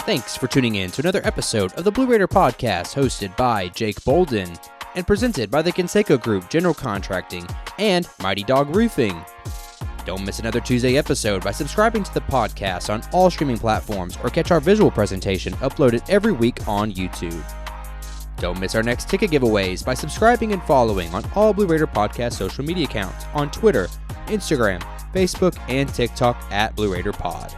Thanks for tuning in to another episode of the Blue Raider Podcast, hosted by Jake Bolden and presented by the Conseco Group General Contracting and Mighty Dog Roofing. Don't miss another Tuesday episode by subscribing to the podcast on all streaming platforms or catch our visual presentation uploaded every week on YouTube. Don't miss our next ticket giveaways by subscribing and following on all Blue Raider Podcast social media accounts on Twitter, Instagram, Facebook, and TikTok at Blue Raider Pod.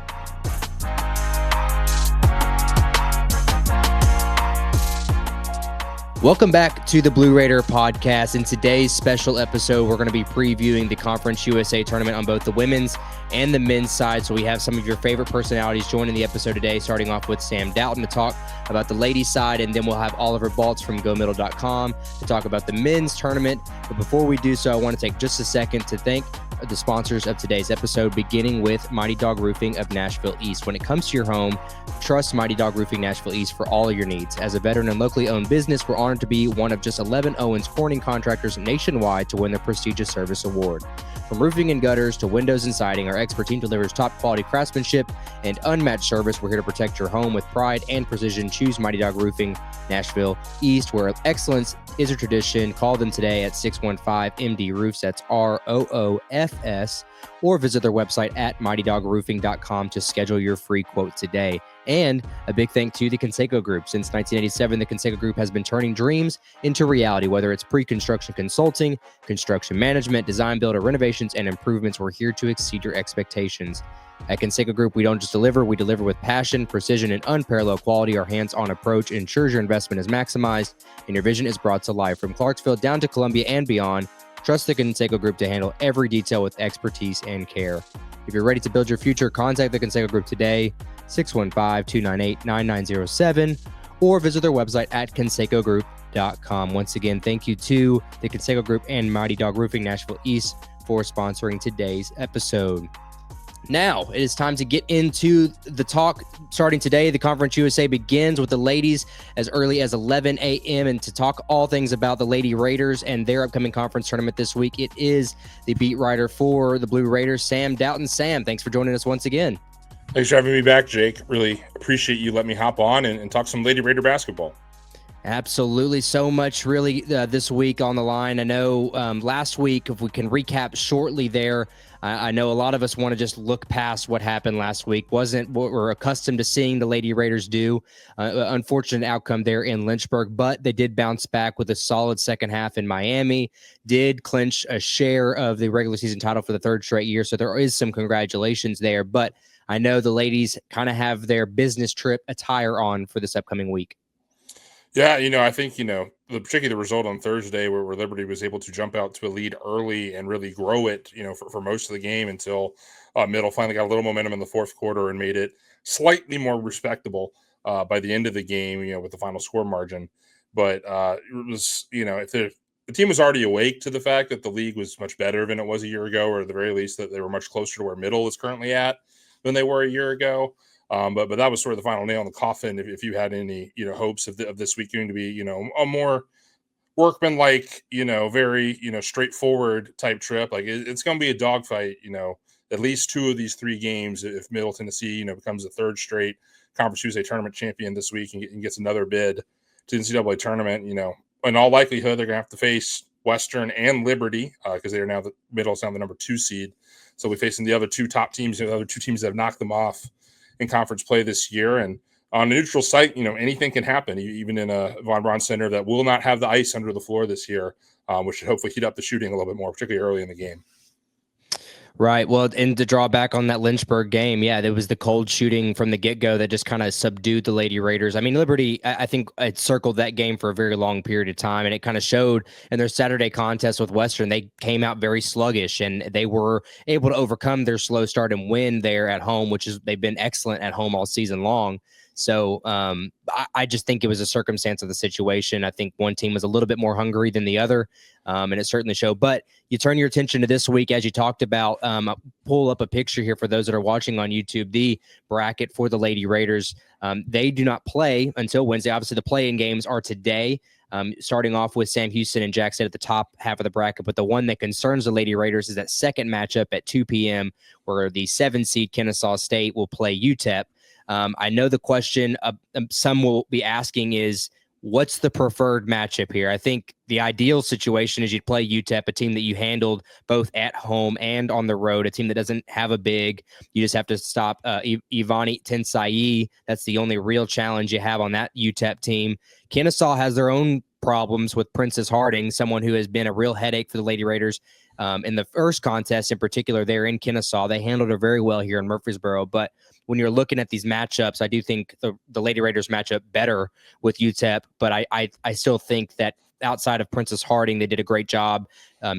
Welcome back to the Blue Raider Podcast. In today's special episode, we're going to be previewing the Conference USA Tournament on both the women's and the men's side. So we have some of your favorite personalities joining the episode today, starting off with Sam Doughton to talk about the ladies' side, and then we'll have Oliver Baltz from GoMiddle.com to talk about the men's tournament. But before we do so, I want to take just a second to thank the sponsors of today's episode, beginning with Mighty Dog Roofing of Nashville East. When it comes to your home, trust Mighty Dog Roofing Nashville East for all of your needs. As a veteran and locally owned business, we're honored to be one of just 11 Owens Corning contractors nationwide to win the prestigious service award. From roofing and gutters to windows and siding, our expert team delivers top quality craftsmanship and unmatched service. We're here to protect your home with pride and precision. Choose Mighty Dog Roofing Nashville East, where excellence is a tradition. Call them today at 615-MD Roofs. That's ROOFS. Or visit their website at mightydogrroofing.com to schedule your free quote today. And a big thank to the Conseco Group. Since 1987, the Conseco Group has been turning dreams into reality. Whether it's pre-construction consulting, construction management, design, build, or renovations and improvements, we're here to exceed your expectations. At Conseco Group, we don't just deliver, we deliver with passion, precision, and unparalleled quality. Our hands-on approach ensures your investment is maximized and your vision is brought to life. From Clarksville down to Columbia and beyond, trust the Conseco Group to handle every detail with expertise and care. If you're ready to build your future, contact the Conseco Group today, 615-298-9907, or visit their website at consecogroup.com. Once again, thank you to the Conseco Group and Mighty Dog Roofing Nashville East for sponsoring today's episode. Now, it is time to get into the talk. Starting today, the Conference USA begins with the ladies as early as 11 a.m. And to talk all things about the Lady Raiders and their upcoming conference tournament this week, it is the beat writer for the Blue Raiders, Sam Doughton. Sam, thanks for joining us once again. Thanks for having me back, Jake. Really appreciate you letting me hop on and talk some Lady Raider basketball. Absolutely. So much really this week on the line. I know last week, if we can recap shortly there, I know a lot of us want to just look past what happened last week. Wasn't what we're accustomed to seeing the Lady Raiders do. Unfortunate outcome there in Lynchburg, but they did bounce back with a solid second half in Miami, did clinch a share of the regular season title for the third straight year. So there is some congratulations there, but I know the ladies kind of have their business trip attire on for this upcoming week. Yeah, I think, particularly the result on Thursday where Liberty was able to jump out to a lead early and really grow it, for most of the game until Middle finally got a little momentum in the fourth quarter and made it slightly more respectable by the end of the game, with the final score margin. But it was, if the team was already awake to the fact that the league was much better than it was a year ago, or at the very least that they were much closer to where Middle is currently at than they were a year ago. But that was sort of the final nail in the coffin. If you had any, hopes of this week going to be, a more workman-like, very, straightforward type trip. Like it's going to be a dogfight, at least two of these three games. If Middle Tennessee, becomes the third straight Conference USA Tournament champion this week and gets another bid to the NCAA Tournament, in all likelihood, they're going to have to face Western and Liberty because they are now Middle's now the number 2 seed. So we're facing the other two top teams, the other two teams that have knocked them off in conference play this year. And on a neutral site, anything can happen, even in a Von Braun Center that will not have the ice under the floor this year, which should hopefully heat up the shooting a little bit more, particularly early in the game. Right. Well, and to draw back on that Lynchburg game, yeah, there was the cold shooting from the get-go that just kind of subdued the Lady Raiders. I mean, Liberty, I think it circled that game for a very long period of time, and it kind of showed in their Saturday contest with Western. They came out very sluggish, and they were able to overcome their slow start and win there at home, which is they've been excellent at home all season long. So I just think it was a circumstance of the situation. I think one team was a little bit more hungry than the other, and it certainly showed. But you turn your attention to this week, as you talked about, pull up a picture here for those that are watching on YouTube, the bracket for the Lady Raiders. They do not play until Wednesday. Obviously, the play-in games are today, starting off with Sam Houston and Jackson at the top half of the bracket. But the one that concerns the Lady Raiders is that second matchup at 2 p.m. where the 7 seed Kennesaw State will play UTEP. I know the question some will be asking is, what's the preferred matchup here? I think the ideal situation is you'd play UTEP, a team that you handled both at home and on the road, a team that doesn't have a big. You just have to stop Ivani Tensai. That's the only real challenge you have on that UTEP team. Kennesaw has their own problems with Princess Harding, someone who has been a real headache for the Lady Raiders. In the first contest in particular, they're in Kennesaw. They handled her very well here in Murfreesboro, but when you're looking at these matchups, I do think the Lady Raiders match up better with UTEP, but I still think that outside of Princess Harding, they did a great job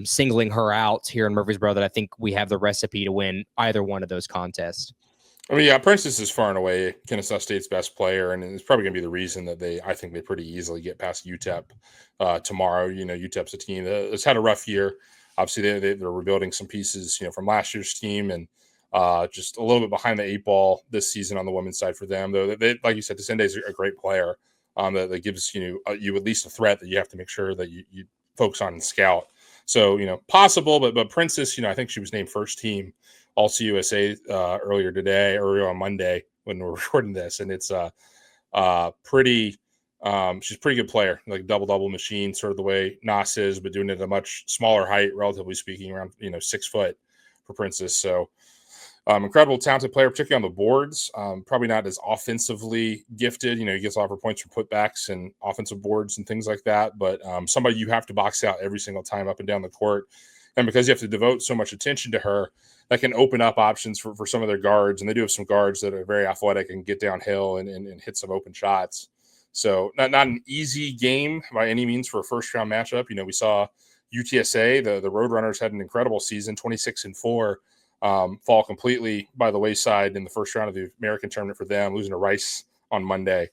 singling her out here in Murfreesboro, that I think we have the recipe to win either one of those contests. I mean, yeah, Princess is far and away Kennesaw State's best player, and it's probably going to be the reason that I think they pretty easily get past UTEP tomorrow. UTEP's a team that's had a rough year. Obviously, they're rebuilding some pieces, from last year's team, and just a little bit behind the eight ball this season on the women's side for them. Though, like you said, Descende is a great player that gives you at least a threat that you have to make sure that you focus on and scout. So, possible, but Princess, I think she was named first team All-CUSA earlier on Monday when we're recording this, and it's pretty. She's a pretty good player, like double machine, sort of the way Nas is, but doing it at a much smaller height, relatively speaking, around 6 foot for Princess. So incredible, talented player, particularly on the boards. Probably not as offensively gifted. He gets a lot of points from putbacks and offensive boards and things like that. But somebody you have to box out every single time up and down the court. And because you have to devote so much attention to her, that can open up options for some of their guards. And they do have some guards that are very athletic and get downhill and hit some open shots. So not an easy game by any means for a first-round matchup. We saw UTSA, the Roadrunners, had an incredible season, 26-4, fall completely by the wayside in the first round of the American tournament for them, losing to Rice on Monday.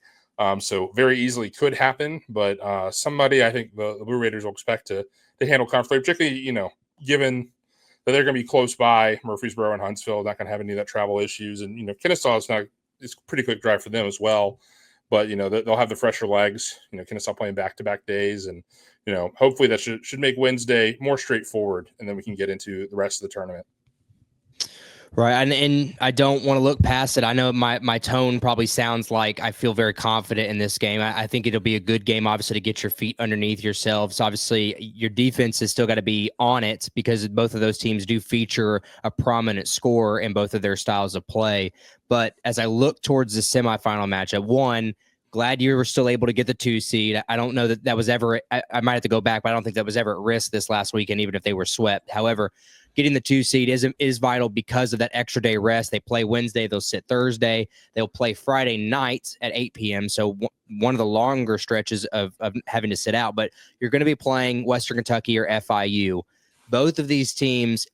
So very easily could happen, but somebody I think the Blue Raiders will expect to handle comfortably, particularly, given that they're going to be close by Murfreesboro and Huntsville, not going to have any of that travel issues. And, Kennesaw it's a pretty quick drive for them as well. But, they'll have the fresher legs, Kennesaw playing back-to-back days. And, hopefully that should make Wednesday more straightforward, and then we can get into the rest of the tournament. Right. And I don't want to look past it. I know my tone probably sounds like I feel very confident in this game. I think it'll be a good game, obviously, to get your feet underneath yourselves. Obviously, your defense has still got to be on it because both of those teams do feature a prominent scorer in both of their styles of play. But as I look towards the semifinal matchup, glad you were still able to get the 2 seed. I don't know that was ever, I might have to go back, but I don't think that was ever at risk this last weekend, even if they were swept. However, getting the 2 seed is vital because of that extra day rest. They play Wednesday, they'll sit Thursday, they'll play Friday night at 8 p.m. So one of the longer stretches of having to sit out, but you're going to be playing Western Kentucky or FIU. Both of these teams,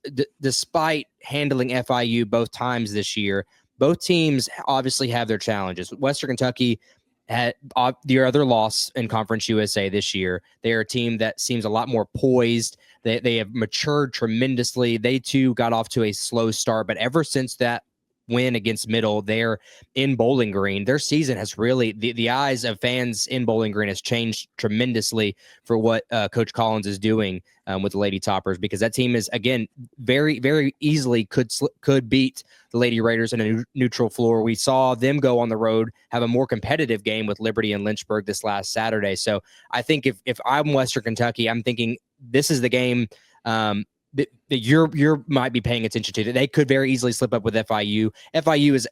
despite handling FIU both times this year, both teams obviously have their challenges. Western Kentucky had their other loss in Conference USA this year. They're a team that seems a lot more poised. They have matured tremendously. They too got off to a slow start, but ever since that win against Middle there in Bowling Green, their season has really, the eyes of fans in Bowling Green has changed tremendously for what Coach Collins is doing with the Lady Toppers, because that team is, again, very, very easily could beat the Lady Raiders in a neutral floor. We saw them go on the road, have a more competitive game with Liberty and Lynchburg this last Saturday. So I think if I'm Western Kentucky, I'm thinking this is the game that you might be paying attention to. That they could very easily slip up with FIU. FIU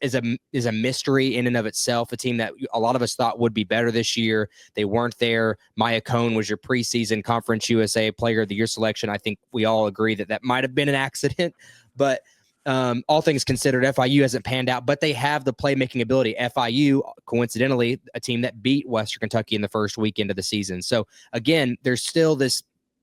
is a mystery in and of itself. A team that a lot of us thought would be better this year. They weren't there. Maya Cone was your preseason Conference USA Player of the Year selection. I think we all agree that might have been an accident, but all things considered, FIU hasn't panned out, but they have the playmaking ability. FIU, coincidentally, a team that beat Western Kentucky in the first weekend of the season. So again, there's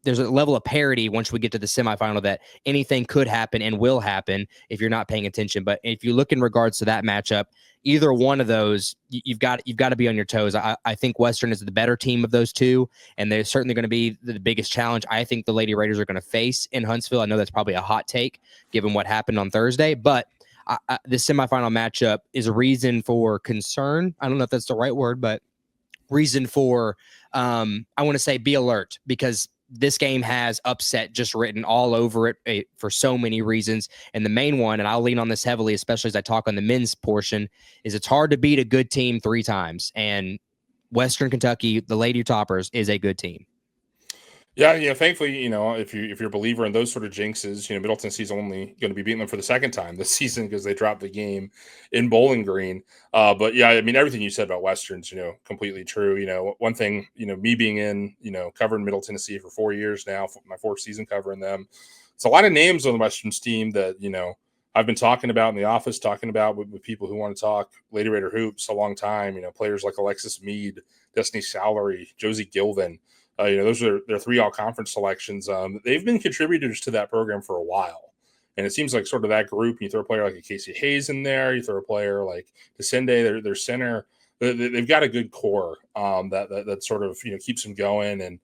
a level of parity once we get to the semifinal that anything could happen and will happen if you're not paying attention. But if you look in regards to that matchup, either one of those, you've got to be on your toes. I think Western is the better team of those two, and they're certainly going to be the biggest challenge I think the Lady Raiders are going to face in Huntsville. I know that's probably a hot take given what happened on Thursday, but the semifinal matchup is a reason for concern. I don't know if that's the right word, but reason for, I want to say be alert, because this game has upset just written all over it for so many reasons. And the main one, and I'll lean on this heavily, especially as I talk on the men's portion, is it's hard to beat a good team 3 times. And Western Kentucky, the Lady Toppers, is a good team. Yeah, thankfully, if you're a believer in those sort of jinxes, Middle Tennessee's only going to be beating them for the second time this season because they dropped the game in Bowling Green. But yeah, I mean, everything you said about Westerns, completely true. One thing, me being in, covering Middle Tennessee for 4 years now, my 4th season covering them, it's a lot of names on the Westerns team that, I've been talking about in the office, talking about with people who want to talk Lady Raider hoops a long time, players like Alexis Mead, Destiny Sallery, Josie Gilvin. Those are their 3 all-conference selections. They've been contributors to that program for a while. And it seems like sort of that group, you throw a player like a Casey Hayes in there, you throw a player like Descende, their center, they've got a good core that sort of, keeps them going and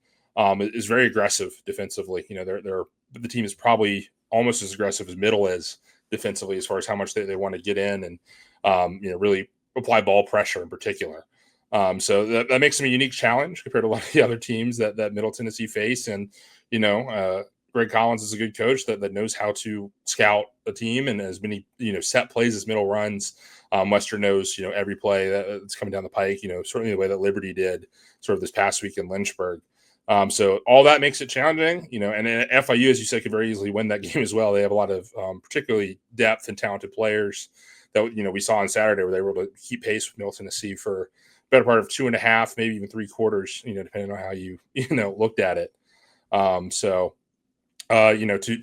is very aggressive defensively. The team is probably almost as aggressive as Middle is defensively as far as how much they want to get in and, really apply ball pressure in particular. So that makes them a unique challenge compared to a lot of the other teams that Middle Tennessee face. And, Greg Collins is a good coach that knows how to scout a team and as many, set plays as Middle runs. Western knows, every play that's coming down the pike, certainly the way that Liberty did sort of this past week in Lynchburg. So all that makes it challenging, and FIU, as you said, could very easily win that game as well. They have a lot of particularly depth and talented players that, we saw on Saturday where they were able to keep pace with Middle Tennessee for better part of 2.5, maybe even 3/4, depending on how you, looked at it. To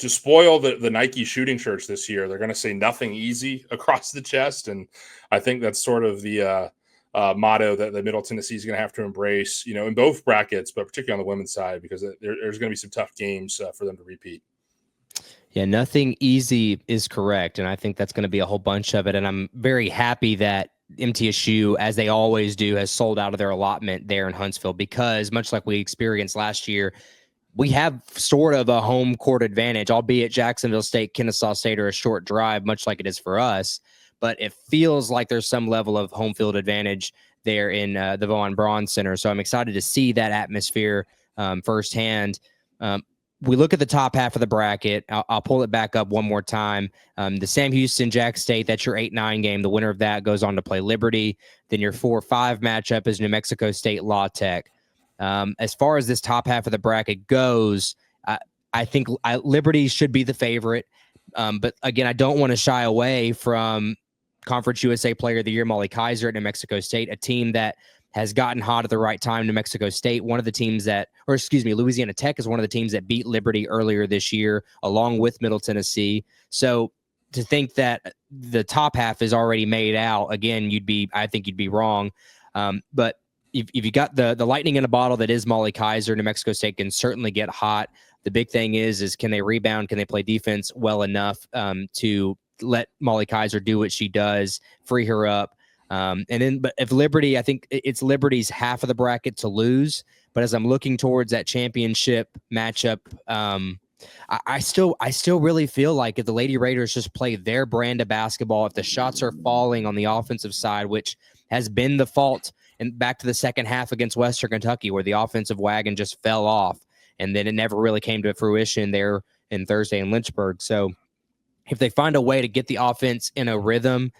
spoil the Nike shooting shirts this year, they're going to say nothing easy across the chest. And I think that's sort of the motto that the Middle Tennessee is going to have to embrace, in both brackets, but particularly on the women's side, because there's going to be some tough games for them to repeat. Yeah, nothing easy is correct. And I think that's going to be a whole bunch of it. And I'm very happy that MTSU, as they always do, has sold out of their allotment there in Huntsville because, much like we experienced last year, we have sort of a home court advantage, albeit Jacksonville State, Kennesaw State are a short drive, much like it is for us. But it feels like there's some level of home field advantage there in the Von Braun Center. So I'm excited to see that atmosphere firsthand. We look at the top half of the bracket. I'll pull it back up one more time. The Sam Houston, Jack State, that's your 8-9 game. The winner of that goes on to play Liberty. Then your 4-5 matchup is New Mexico State, La Tech. As far as this top half of the bracket goes, I think Liberty should be the favorite. But again, I don't want to shy away from Conference USA Player of the Year, Molly Kaiser at New Mexico State, a team that has gotten hot at the right time. New Mexico State, Louisiana Tech is one of the teams that beat Liberty earlier this year, along with Middle Tennessee. So to think that the top half is already made out, again, I think you'd be wrong. But if you got the lightning in a bottle that is Molly Kaiser, New Mexico State can certainly get hot. The big thing is can they rebound? Can they play defense well enough to let Molly Kaiser do what she does, free her up? But if Liberty, I think it's Liberty's half of the bracket to lose. But as I'm looking towards that championship matchup, I still really feel like if the Lady Raiders just play their brand of basketball, if the shots are falling on the offensive side, which has been the fault, and back to the second half against Western Kentucky, where the offensive wagon just fell off, and then it never really came to fruition there in Thursday in Lynchburg. So if they find a way to get the offense in a rhythm,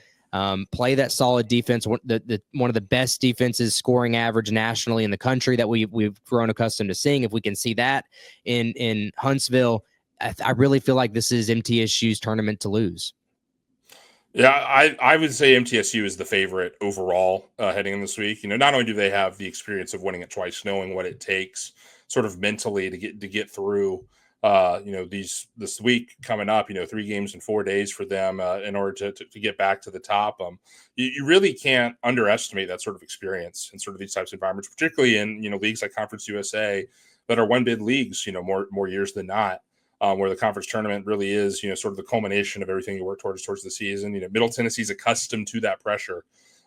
play that solid defense, one of the best defenses scoring average nationally in the country that we've grown accustomed to seeing. If we can see that in Huntsville, I really feel like this is MTSU's tournament to lose. Yeah, I would say MTSU is the favorite overall heading in this week. Not only do they have the experience of winning it twice, knowing what it takes sort of mentally to get through this week coming up, 3 games in 4 days for them in order to get back to the top. You really can't underestimate that sort of experience in sort of these types of environments, particularly in, leagues like Conference USA that are one bid leagues, more years than not, where the conference tournament really is, sort of the culmination of everything you work towards the season. Middle Tennessee's accustomed to that pressure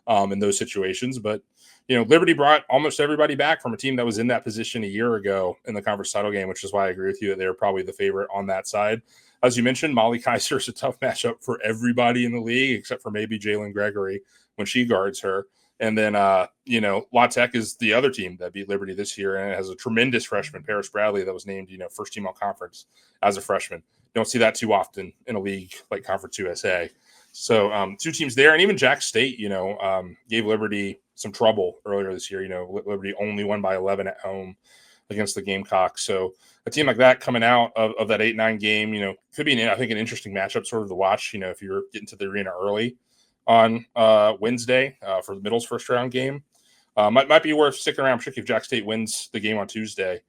in those situations, but Liberty brought almost everybody back from a team that was in that position a year ago in the conference title game, which is why I agree with you that they're probably the favorite on that side. As you mentioned, Molly Kaiser is a tough matchup for everybody in the league, except for maybe Jalen Gregory when she guards her. And then, La Tech is the other team that beat Liberty this year, and it has a tremendous freshman, Paris Bradley, that was named, first team all conference as a freshman. Don't see that too often in a league like Conference USA. So 2 teams there, and even Jack State, gave Liberty some trouble earlier this year. Liberty only won by 11 at home against the Gamecocks. So a team like that coming out of that 8-9 game, could be, I think, an interesting matchup sort of to watch, if you're getting to the arena early on Wednesday for the middle's first round game. Might be worth sticking around, particularly if Jack State wins the game on Tuesday,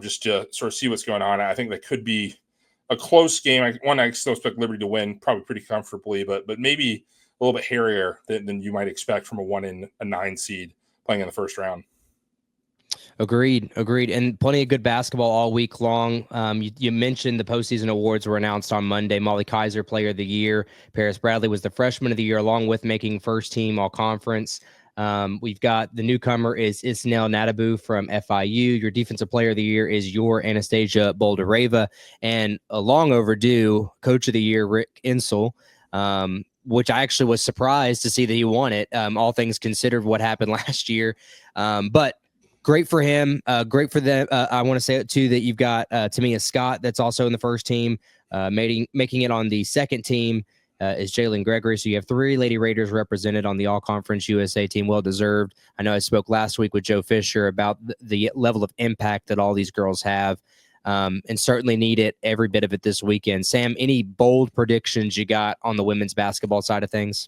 just to sort of see what's going on. I think that could be a close game. I still expect Liberty to win, probably pretty comfortably, but maybe a little bit hairier than you might expect from a 1-9 seed playing in the first round. Agreed. And plenty of good basketball all week long. You mentioned the postseason awards were announced on Monday. Molly Kaiser, Player of the Year. Paris Bradley was the Freshman of the Year, along with making first team all conference. We've got the newcomer is Isnel Nadabu from FIU. Your Defensive Player of the Year is your Anastasia Boldareva. And a long overdue Coach of the Year, Rick Insel, which I actually was surprised to see that he won it, all things considered what happened last year. But great for him. Great for them. I want to say it too that you've got Tamia Scott that's also in the first team, making it on the second team is Jalen Gregory. So you have 3 Lady Raiders represented on the All-Conference USA team. Well deserved. I know I spoke last week with Joe Fisher about the level of impact that all these girls have, and certainly need it, every bit of it this weekend. Sam, any bold predictions you got on the women's basketball side of things?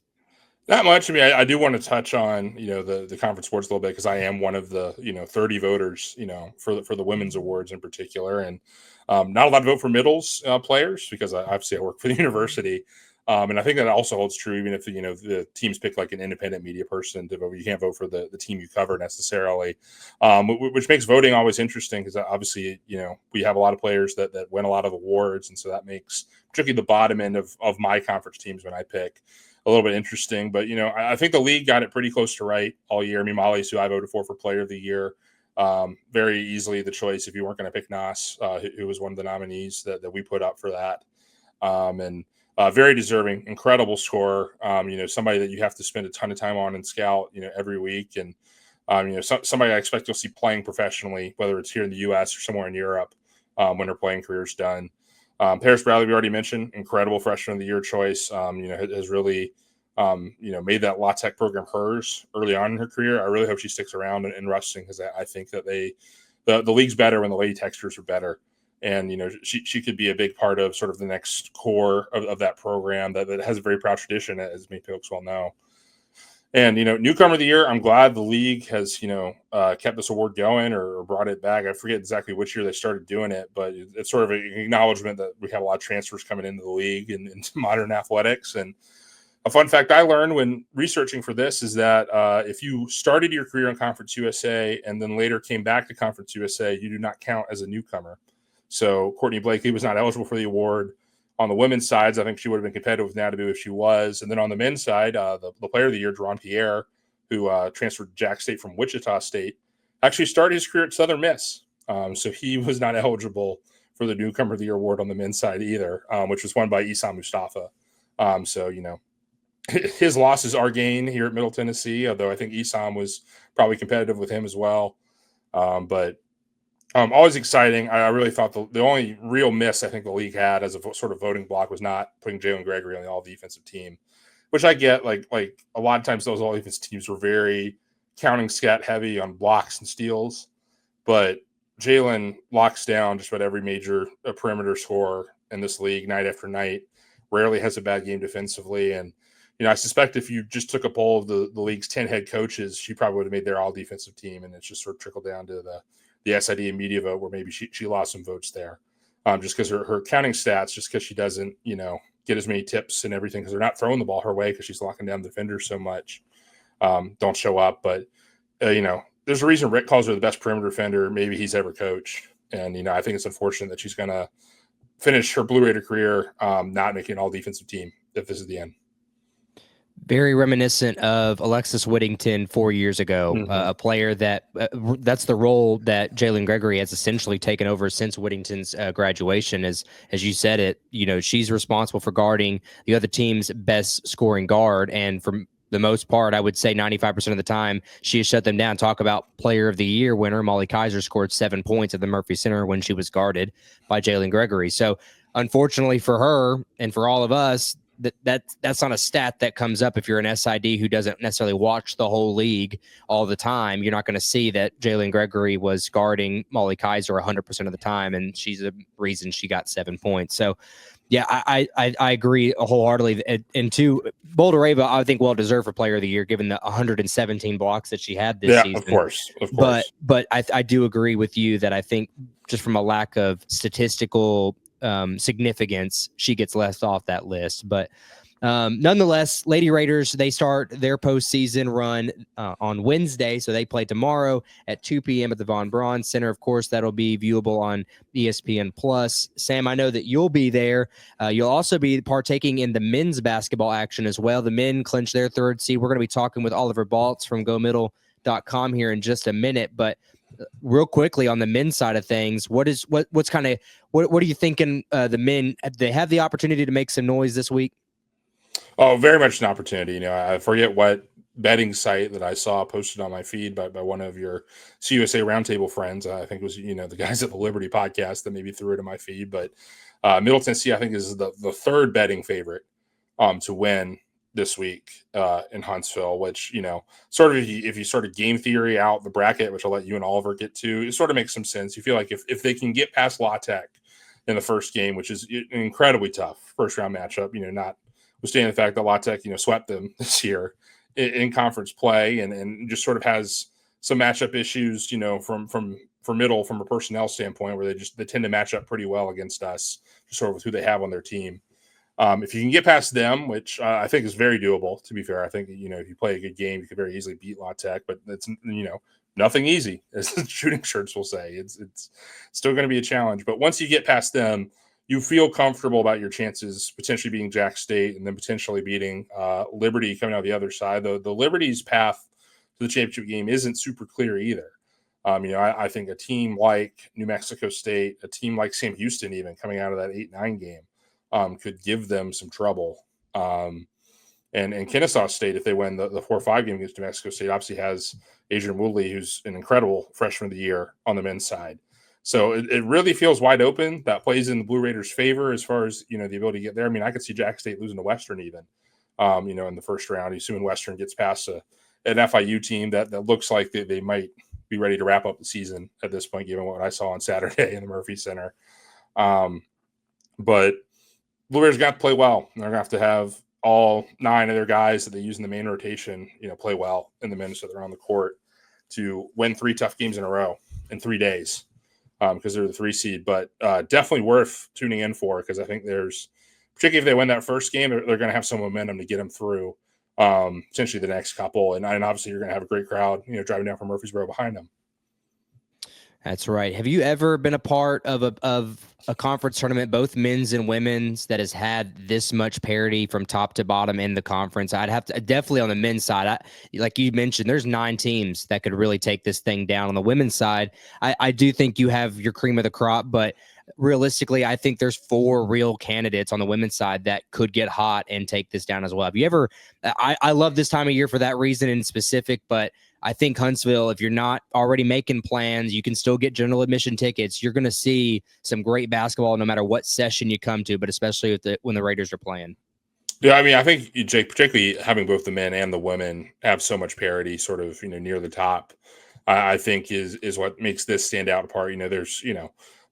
Not much. I mean, I do want to touch on, the conference sports a little bit, because I am one of the, 30 voters, for the women's awards in particular. And not allowed to vote for middles players, because obviously I work for the university. And I think that also holds true, even if, the teams pick like an independent media person to vote. You can't vote for the team you cover necessarily, which makes voting always interesting, because obviously, we have a lot of players that win a lot of awards. And so that makes particularly the bottom end of my conference teams when I pick a little bit interesting. But, I think the league got it pretty close to right all year. I mean, Molly's who I voted for Player of the Year. Very easily the choice if you weren't going to pick Nas, who was one of the nominees that we put up for that. And very deserving, incredible scorer. Somebody that you have to spend a ton of time on and scout, every week. And, somebody I expect you'll see playing professionally, whether it's here in the U.S. or somewhere in Europe when her playing career is done. Paris Bradley, we already mentioned, incredible Freshman of the Year choice. Has really, made that La Tech program hers early on in her career. I really hope she sticks around in Ruston, because I think that the league's better when the Lady Techsters are better. And, she could be a big part of sort of the next core of that program that has a very proud tradition, as many folks well know. And, newcomer of the year, I'm glad the league has, kept this award going or brought it back. I forget exactly which year they started doing it, but it's sort of an acknowledgement that we have a lot of transfers coming into the league and into modern athletics. And a fun fact I learned when researching for this is that if you started your career in Conference USA and then later came back to Conference USA, you do not count as a newcomer. So Courtney Blakely was not eligible for the award. On the women's sides, I think she would have been competitive with Nadabu if she was. And then on the men's side, the Player of the Year, Deron Pierre, who transferred to Jack State from Wichita State, actually started his career at Southern Miss. So he was not eligible for the Newcomer of the Year award on the men's side either, which was won by Isam Mustafa. So, his loss is our gain here at Middle Tennessee, although I think Isam was probably competitive with him as well. But always exciting. I really thought the only real miss I think the league had as a sort of voting block was not putting Jalen Gregory on the all-defensive team, which I get. Like a lot of times those all-defense teams were very counting scat heavy on blocks and steals, but Jalen locks down just about every major perimeter scorer in this league night after night. Rarely has a bad game defensively. And, I suspect if you just took a poll of the league's 10 head coaches, she probably would have made their all-defensive team, and it's just sort of trickled down to the SID and media vote where maybe she lost some votes there, just because her counting stats, just because she doesn't, get as many tips and everything, because they're not throwing the ball her way because she's locking down the defenders so much, don't show up. But, there's a reason Rick calls her the best perimeter defender maybe he's ever coached. And, I think it's unfortunate that she's going to finish her Blue Raider career not making an all-defensive team if this is the end. Very reminiscent of Alexis Whittington 4 years ago, a player that's the role that Jalen Gregory has essentially taken over since Whittington's graduation. As you said it, she's responsible for guarding the other team's best scoring guard. And from the most part, I would say 95% of the time, she has shut them down. Talk about player of the year winner. Molly Kaiser scored 7 points at the Murphy Center when she was guarded by Jalen Gregory. So unfortunately for her and for all of us, that's not a stat that comes up if you're an SID who doesn't necessarily watch the whole league all the time. You're not going to see that Jalen Gregory was guarding Molly Kaiser 100% of the time, and she's the reason she got 7 points. So yeah, I agree wholeheartedly. And two, Boulder Ava, I think well-deserved for player of the year, given the 117 blocks that she had this season. Of course. But I do agree with you that I think just from a lack of statistical significance, she gets left off that list. But nonetheless, Lady Raiders, they start their postseason run on Wednesday. So they play tomorrow at 2 p.m. at the Von Braun Center. Of course, that'll be viewable on ESPN Plus. Sam, I know that you'll be there. You'll also be partaking in the men's basketball action as well. The men clinch their third seed. We're going to be talking with Oliver Baltz from GoMiddle.com here in just a minute. But real quickly on the men's side of things, what are you thinking? The men, they have the opportunity to make some noise this week? Oh, very much an opportunity. I forget what betting site that I saw posted on my feed by one of your CUSA Roundtable friends. I think it was, the guys at the Liberty podcast that maybe threw it in my feed. But Middle Tennessee, I think, is the third betting favorite to win this week in Huntsville, which, sort of if you sort of game theory out the bracket, which I'll let you and Oliver get to, it sort of makes some sense. You feel like if they can get past La Tech in the first game, which is an incredibly tough first round matchup, not withstanding the fact that La Tech, swept them this year in conference play and just sort of has some matchup issues, from middle from a personnel standpoint where they tend to match up pretty well against us, just sort of with who they have on their team. If you can get past them, which I think is very doable, to be fair, I think, if you play a good game, you could very easily beat La Tech, but it's, nothing easy, as the shooting shirts will say. It's still going to be a challenge. But once you get past them, you feel comfortable about your chances potentially beating Jack State and then potentially beating Liberty coming out the other side. The Liberty's path to the championship game isn't super clear either. I think a team like New Mexico State, a team like Sam Houston, even coming out of that 8-9 game, could give them some trouble. And Kennesaw State, if they win the 4-5 game against New Mexico State, obviously has Adrian Woodley, who's an incredible freshman of the year on the men's side. So it really feels wide open. That plays in the Blue Raiders' favor as far as, the ability to get there. I mean, I could see Jack State losing to Western even, in the first round, assuming Western gets past an FIU team that looks like they might be ready to wrap up the season at this point, given what I saw on Saturday in the Murphy Center. But Blue Raiders got to play well. They're going to have all 9 of their guys that they use in the main rotation, play well in the minutes that they're on the court to win 3 tough games in a row in 3 days. Because they're the 3 seed, but definitely worth tuning in for, because I think particularly if they win that first game, they're going to have some momentum to get them through potentially the next couple. And obviously you're going to have a great crowd, driving down from Murfreesboro behind them. That's right. Have you ever been a part of a conference tournament, both men's and women's, that has had this much parity from top to bottom in the conference? I'd have to definitely on the men's side. Like you mentioned, there's 9 teams that could really take this thing down. On the women's side, I do think you have your cream of the crop, but realistically, I think there's 4 real candidates on the women's side that could get hot and take this down as well. Have you ever? I love this time of year for that reason in specific, but I think Huntsville, if you're not already making plans, you can still get general admission tickets. You're going to see some great basketball no matter what session you come to, but especially when the Raiders are playing. Yeah, I mean, I think, Jake, particularly having both the men and the women have so much parity sort of, near the top, I think is what makes this stand out apart. There's,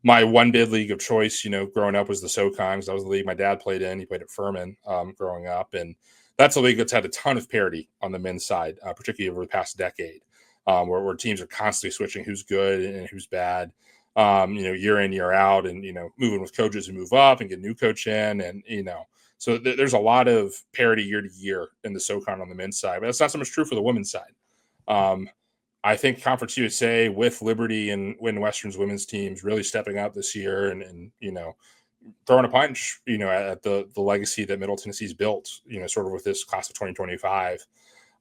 my one bid league of choice, growing up was the SoCons. That was the league my dad played in. He played at Furman growing up. And that's a league that's had a ton of parity on the men's side, particularly over the past decade, where teams are constantly switching who's good and who's bad, year in, year out, and, moving with coaches who move up and get a new coach in. And, so there's a lot of parity year to year in the SoCon on the men's side, but that's not so much true for the women's side. I think Conference USA with Liberty and Win Western's women's teams really stepping out this year and throwing a punch, at the legacy that Middle Tennessee's built, sort of with this class of 2025,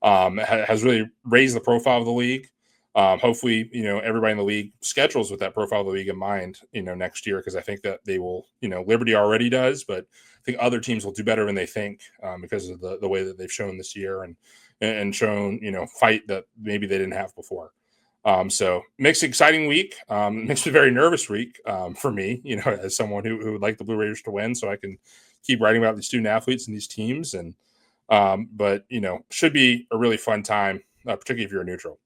has really raised the profile of the league. Hopefully, everybody in the league schedules with that profile of the league in mind, next year, because I think that they will, Liberty already does, but I think other teams will do better than they think because of the way that they've shown this year. And, and shown, fight that maybe they didn't have before. So makes an exciting week. Makes it a very nervous week for me, as someone who would like the Blue Raiders to win, so I can keep writing about these student athletes and these teams. And but should be a really fun time, particularly if you're a neutral.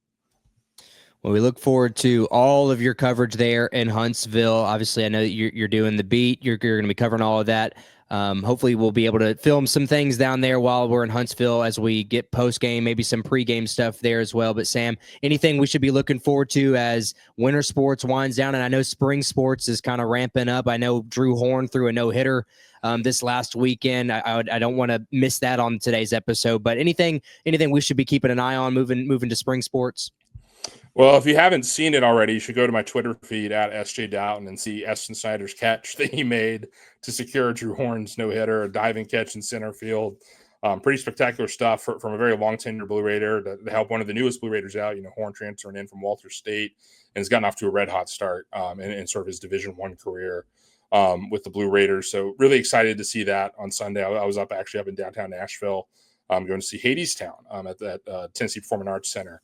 Well, we look forward to all of your coverage there in Huntsville. Obviously, I know that you're doing the beat. You're going to be covering all of that. Hopefully, we'll be able to film some things down there while we're in Huntsville as we get post-game, maybe some pre-game stuff there as well. But, Sam, anything we should be looking forward to as winter sports winds down? And I know spring sports is kind of ramping up. I know Drew Horn threw a no-hitter this last weekend. I don't want to miss that on today's episode. But anything we should be keeping an eye on moving to spring sports? Well, if you haven't seen it already, you should go to my Twitter feed at SJ Doughton and see Eston Snyder's catch that he made to secure Drew Horn's no-hitter, a diving catch in center field. Pretty spectacular stuff from a very long-tenured Blue Raider to help one of the newest Blue Raiders out, Horn transferring in from Walter State and has gotten off to a red-hot start in sort of his Division I career with the Blue Raiders. So really excited to see that on Sunday. I was up in downtown Nashville going to see Hadestown at that Tennessee Performing Arts Center.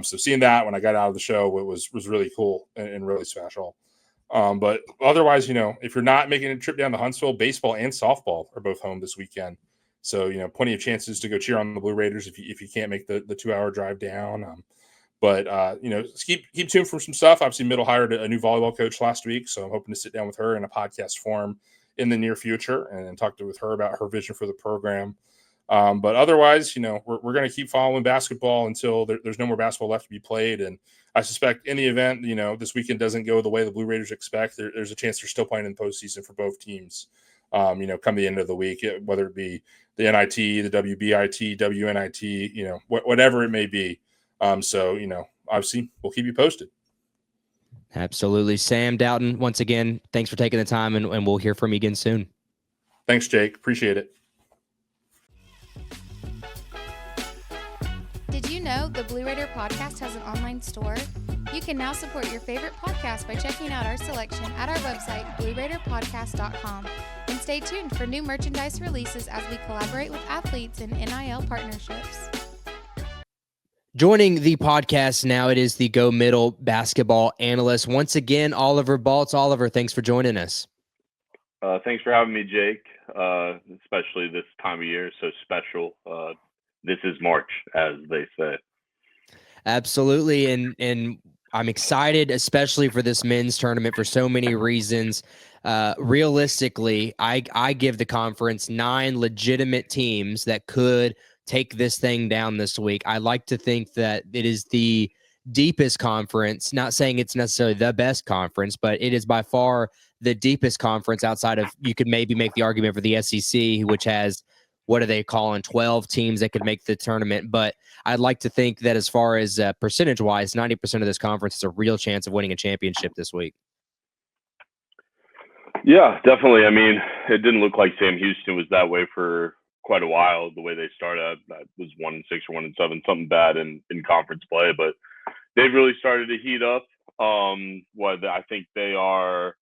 So seeing that when I got out of the show, it was really cool and really special. But otherwise, if you're not making a trip down to Huntsville, baseball and softball are both home this weekend. So, plenty of chances to go cheer on the Blue Raiders if you can't make the 2-hour drive down. But keep tuned for some stuff. Obviously, Middle hired a new volleyball coach last week, so I'm hoping to sit down with her in a podcast form in the near future and talk with her about her vision for the program. But otherwise, we're going to keep following basketball until there's no more basketball left to be played. And I suspect in the event, this weekend doesn't go the way the Blue Raiders expect, there's a chance they're still playing in the postseason for both teams, come the end of the week, whether it be the NIT, the WBIT, WNIT, whatever it may be. So, obviously we'll keep you posted. Absolutely. Sam Doughton, once again, thanks for taking the time and we'll hear from you again soon. Thanks, Jake. Appreciate it. Did you know the Blue Raider podcast has an online store? You can now support your favorite podcast by checking out our selection at our website, blueraiderpodcast.com. And stay tuned for new merchandise releases as we collaborate with athletes in NIL partnerships. Joining the podcast now, it is the Go Middle basketball analyst. Once again, Oliver Baltz. Oliver, thanks for joining us. Thanks for having me, Jake, especially this time of year. So special. This is March, as they say. Absolutely. And I'm excited, especially for this men's tournament for so many reasons. Realistically, I give the conference 9 legitimate teams that could take this thing down this week. I like to think that it is the deepest conference, not saying it's necessarily the best conference, but it is by far the deepest conference outside of, you could maybe make the argument for the SEC, which has, what are they calling, 12 teams that could make the tournament. But I'd like to think that as far as percentage-wise, 90% of this conference has a real chance of winning a championship this week. Yeah, definitely. I mean, it didn't look like Sam Houston was that way for quite a while. The way they started, that was 1-6 or 1-7, something bad in conference play. But they've really started to heat up. I think they are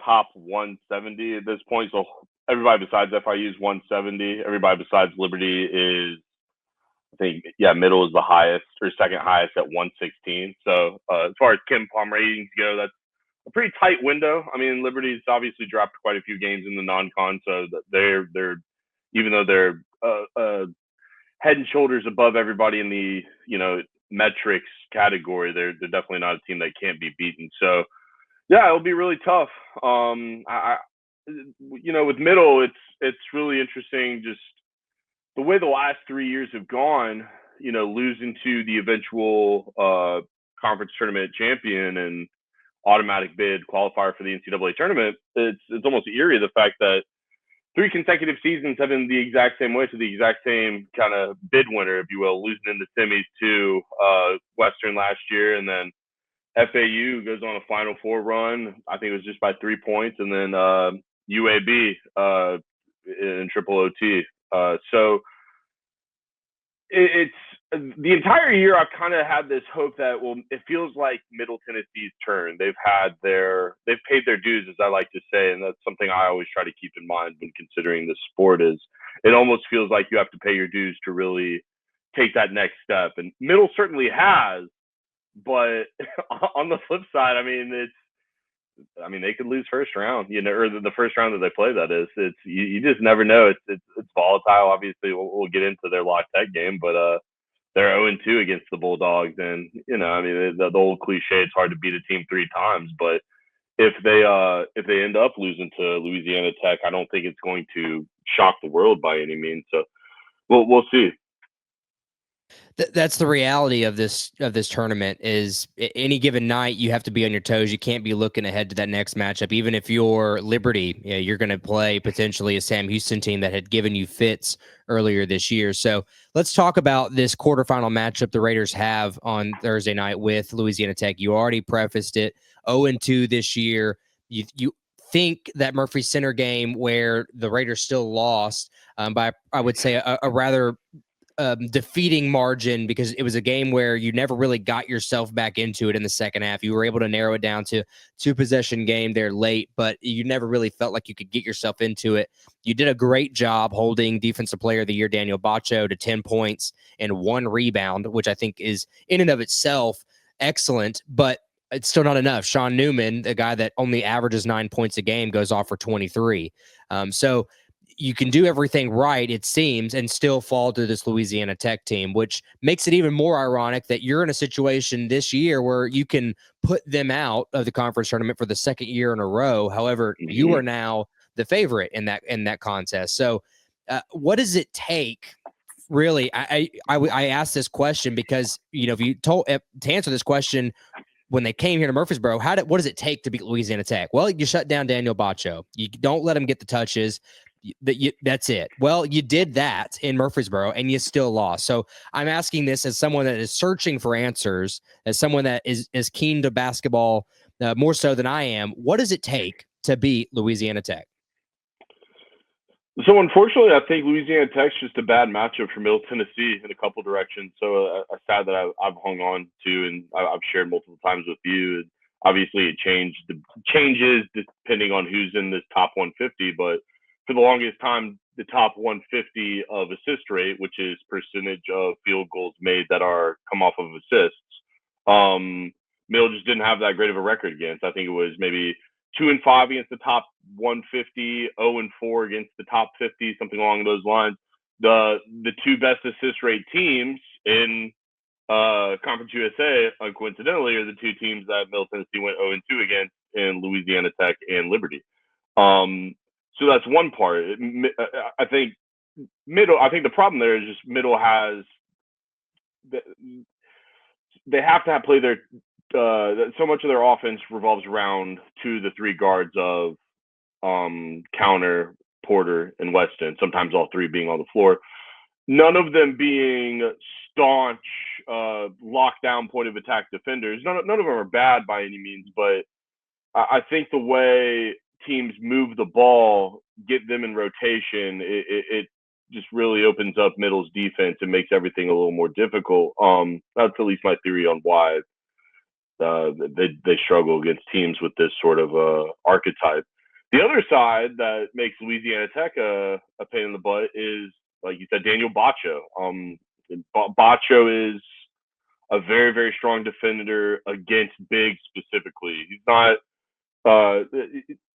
top 170 at this point. So everybody besides FIU is 170. Everybody besides Liberty is, I think, Middle is the highest or second highest at 116. So as far as Kim Palm ratings go, that's a pretty tight window. I mean, Liberty's obviously dropped quite a few games in the non-con, so they're even though they're head and shoulders above everybody in the metrics category, they're definitely not a team that can't be beaten. So yeah, it'll be really tough. With Middle, it's really interesting just the way the last 3 years have gone. Losing to the eventual conference tournament champion and automatic bid qualifier for the NCAA tournament. It's almost eerie, the fact that 3 consecutive seasons have been the exact same way, to the exact same kind of bid winner, if you will, losing in the semis to Western last year, and then FAU goes on a Final Four run. I think it was just by 3 points, and then UAB in triple OT. So it's the entire year I've kind of had this hope that, it feels like Middle Tennessee's turn. They've paid their dues, as I like to say, and that's something I always try to keep in mind when considering this sport. Is it almost feels like you have to pay your dues to really take that next step. And Middle certainly has, but on the flip side, I mean, they could lose first round, or the first round that they play. That is, you just never know. It's volatile. Obviously, we'll get into their La Tech game, but they're 0-2 against the Bulldogs, and I mean, the old cliche, it's hard to beat a team 3 times, but if they end up losing to Louisiana Tech, I don't think it's going to shock the world by any means. So we'll see. That's the reality of this tournament. Is any given night you have to be on your toes. You can't be looking ahead to that next matchup. Even if you're Liberty, you're going to play potentially a Sam Houston team that had given you fits earlier this year. So let's talk about this quarterfinal matchup the Raiders have on Thursday night with Louisiana Tech. You already prefaced it, 0-2 this year. You think that Murphy Center game where the Raiders still lost by, I would say, a rather defeating margin, because it was a game where you never really got yourself back into it in the second half. You were able to narrow it down to 2-possession game there late, but you never really felt like you could get yourself into it. You did a great job holding Defensive Player of the Year Daniel Baccio to 10 points and 1 rebound, which I think is in and of itself excellent, but it's still not enough. Sean Newman, the guy that only averages 9 points a game, goes off for 23. So you can do everything right, it seems, and still fall to this Louisiana Tech team, which makes it even more ironic that you're in a situation this year where you can put them out of the conference tournament for the second year in a row. However, you are now the favorite in that contest. So what does it take? Really, I asked this question because, if you to answer this question when they came here to Murfreesboro, what does it take to beat Louisiana Tech? Well, you shut down Daniel Baccio. You don't let him get the touches. That's it. Well, you did that in Murfreesboro and you still lost. So I'm asking this as someone that is searching for answers, as someone that is keen to basketball more so than I am. What does it take to beat Louisiana Tech? So unfortunately, I think Louisiana Tech's just a bad matchup for Middle Tennessee in a couple directions. So a stat that I've hung on to and I've shared multiple times with you. Obviously, it changes depending on who's in this top 150, but for the longest time, the top 150 of assist rate, which is percentage of field goals made that are come off of assists, Middle just didn't have that great of a record against. I think it was maybe 2-5 against the top 150, 0-4 against the top 50, something along those lines. The 2 best assist rate teams in Conference USA, coincidentally, are the 2 teams that Middle Tennessee went 0-2 against in Louisiana Tech and Liberty. So that's one part. I think the problem there is just Middle has they have to play their so much of their offense revolves around 2 of the 3 guards of Counter, Porter, and Weston. Sometimes all 3 being on the floor. None of them being staunch lockdown point of attack defenders. None of them are bad by any means, but I think the way teams move the ball, get them in rotation, it just really opens up Middle's defense and makes everything a little more difficult. That's at least my theory on why they struggle against teams with this sort of archetype. The other side that makes Louisiana Tech a pain in the butt is, like you said, Daniel Baccio. Baccio is a very, very strong defender against bigs specifically. He's not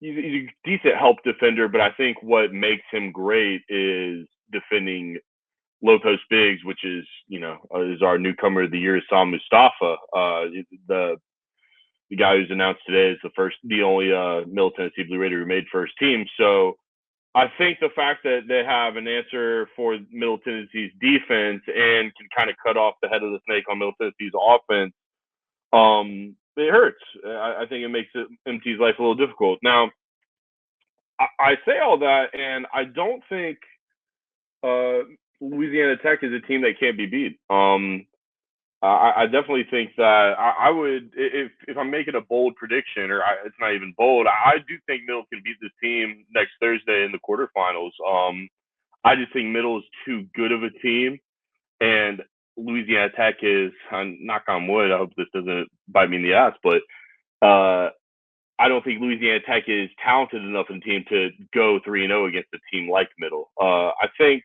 he's a decent help defender, but I think what makes him great is defending low post bigs, which is, is our newcomer of the year, Sam Mustafa. The guy who's announced today is the only Middle Tennessee Blue Raider who made first team. So I think the fact that they have an answer for Middle Tennessee's defense and can kind of cut off the head of the snake on Middle Tennessee's offense, it hurts. I think it makes MT's life a little difficult. Now, I say all that, and I don't think Louisiana Tech is a team that can't be beat. I definitely think that I would, if I'm making a bold prediction, or it's not even bold, I do think Middle can beat this team next Thursday in the quarterfinals. I just think Middle is too good of a team, and Louisiana Tech is, knock on wood, I hope this doesn't bite me in the ass, but I don't think Louisiana Tech is talented enough in the team to go 3-0 against a team like Middle. I think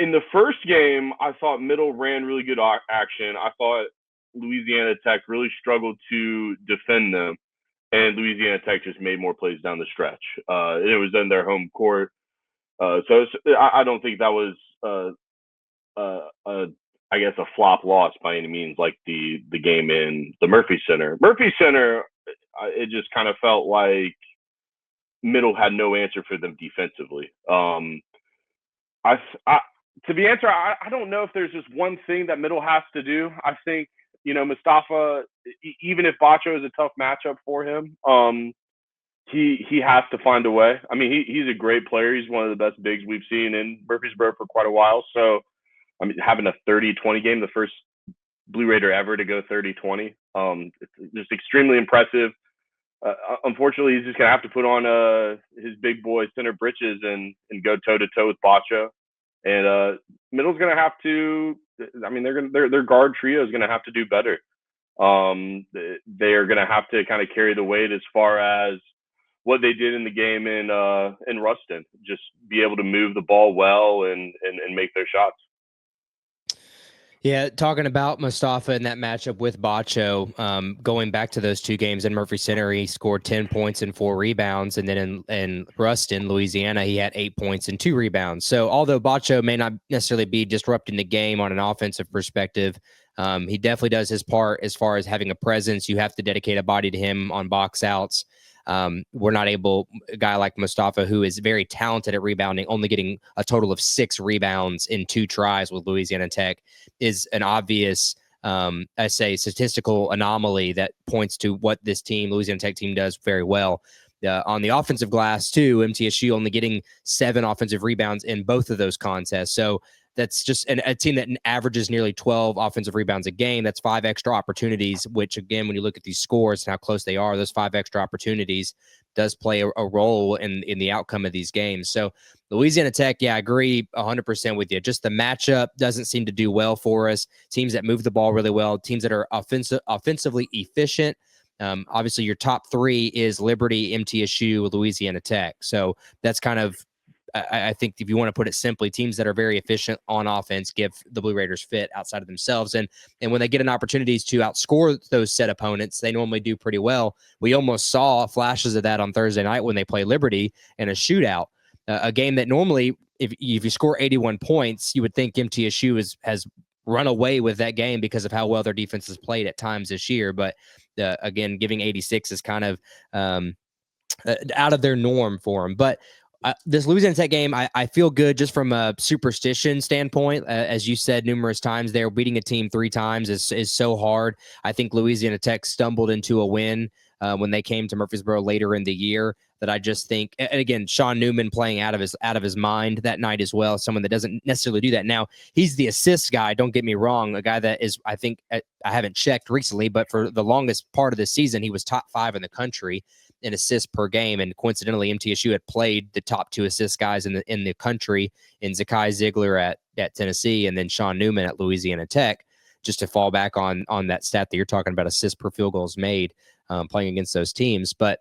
in the first game, I thought Middle ran really good action. I thought Louisiana Tech really struggled to defend them, and Louisiana Tech just made more plays down the stretch. It was in their home court. I don't think that was, I guess, a flop loss by any means, like the game in the Murphy Center. Murphy Center, it just kind of felt like Middle had no answer for them defensively. To be answered, I don't know if there's just one thing that Middle has to do. I think, Mustafa, even if Bacho is a tough matchup for him, he has to find a way. I mean, he's a great player. He's one of the best bigs we've seen in Murfreesboro for quite a while. So, I mean, having a 30-20 game, the first Blue Raider ever to go 30-20, it's just extremely impressive. Unfortunately, he's just gonna have to put on his big boy center britches and go toe to toe with Bacho. And Middle's gonna have to. I mean, their guard trio is gonna have to do better. They are gonna have to kind of carry the weight as far as what they did in the game in Ruston. Just be able to move the ball well and make their shots. Yeah, talking about Mustafa in that matchup with Bacho, going back to those two games in Murphy Center, he scored 10 points and 4 rebounds. And then in Ruston, Louisiana, he had 8 points and 2 rebounds. So although Bacho may not necessarily be disrupting the game on an offensive perspective, he definitely does his part as far as having a presence. You have to dedicate a body to him on box outs. We're not able, a guy like Mustafa, who is very talented at rebounding, only getting a total of 6 rebounds in 2 tries with Louisiana Tech is an obvious, I say, statistical anomaly that points to what this team, Louisiana Tech team, does very well. On the offensive glass, too, MTSU only getting 7 offensive rebounds in both of those contests. So that's just a team that averages nearly 12 offensive rebounds a game. That's 5 extra opportunities, which, again, when you look at these scores and how close they are, those 5 extra opportunities does play a role in the outcome of these games. So Louisiana Tech, yeah, I agree 100% with you. Just the matchup doesn't seem to do well for us. Teams that move the ball really well, teams that are offensively efficient. Obviously, your top 3 is Liberty, MTSU, Louisiana Tech. So that's kind of, I think, if you want to put it simply, teams that are very efficient on offense give the Blue Raiders fit outside of themselves. And when they get an opportunities to outscore those set opponents, they normally do pretty well. We almost saw flashes of that on Thursday night when they play Liberty in a shootout, a game that normally, if you score 81 points, you would think MTSU has run away with that game because of how well their defense has played at times this year. But again, giving 86 is kind of out of their norm for them. But this Louisiana Tech game, I feel good just from a superstition standpoint. As you said numerous times there, beating a team 3 times is so hard. I think Louisiana Tech stumbled into a win when they came to Murfreesboro later in the year that I just think, and again, Sean Newman playing out of his mind that night as well, someone that doesn't necessarily do that. Now, he's the assist guy, don't get me wrong, a guy that is, I think, I haven't checked recently, but for the longest part of the season, he was top 5 in the country in assists per game, and coincidentally, MTSU had played the top 2 assist guys in the country in Zakai Ziegler at Tennessee, and then Sean Newman at Louisiana Tech, just to fall back on that stat that you're talking about, assists per field goals made, playing against those teams. But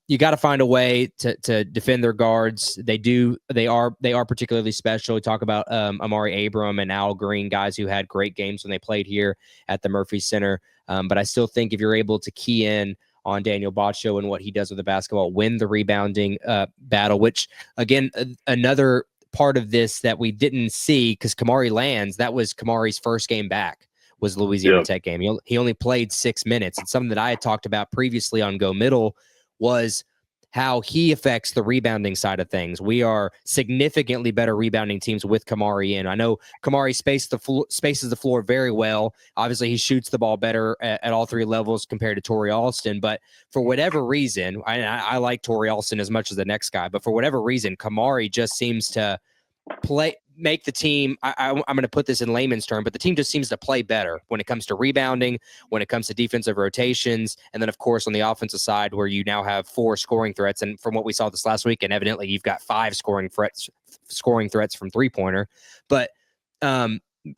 you got to find a way to defend their guards. They are particularly special. We talk about Amari Abram and Al Green, guys who had great games when they played here at the Murphy Center. But I still think if you're able to key in on Daniel Bacho and what he does with the basketball, win the rebounding battle, which, again, another part of this that we didn't see, because Kamari lands, that was Kamari's first game back, was Louisiana Tech game. He only played 6 minutes. And something that I had talked about previously on Go Middle was how he affects the rebounding side of things. We are significantly better rebounding teams with Kamari in. I know Kamari spaces the floor very well. Obviously, he shoots the ball better at all 3 levels compared to Torrey Alston. But for whatever reason, I like Torrey Alston as much as the next guy, but for whatever reason, Kamari just seems to make the team, I'm going to put this in layman's term, but the team just seems to play better when it comes to rebounding, when it comes to defensive rotations, and then, of course, on the offensive side, where you now have 4 scoring threats. And from what we saw this last week, and evidently you've got 5 scoring threats from three-pointer. But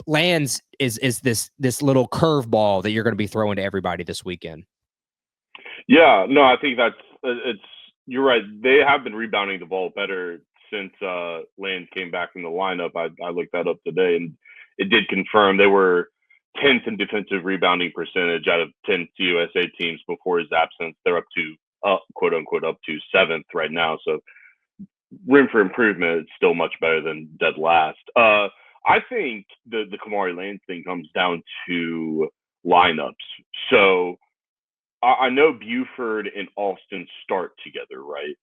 lands is this little curveball that you're going to be throwing to everybody this weekend. Yeah, no, I think you're right. They have been rebounding the ball better since Land came back in the lineup. I looked that up today, and it did confirm they were 10th in defensive rebounding percentage out of 10 CUSA teams before his absence. They're up to quote unquote up to 7th right now. So room for improvement. It's still much better than dead last. I think the Kamari Lands thing comes down to lineups. So I know Buford and Alston start together, right?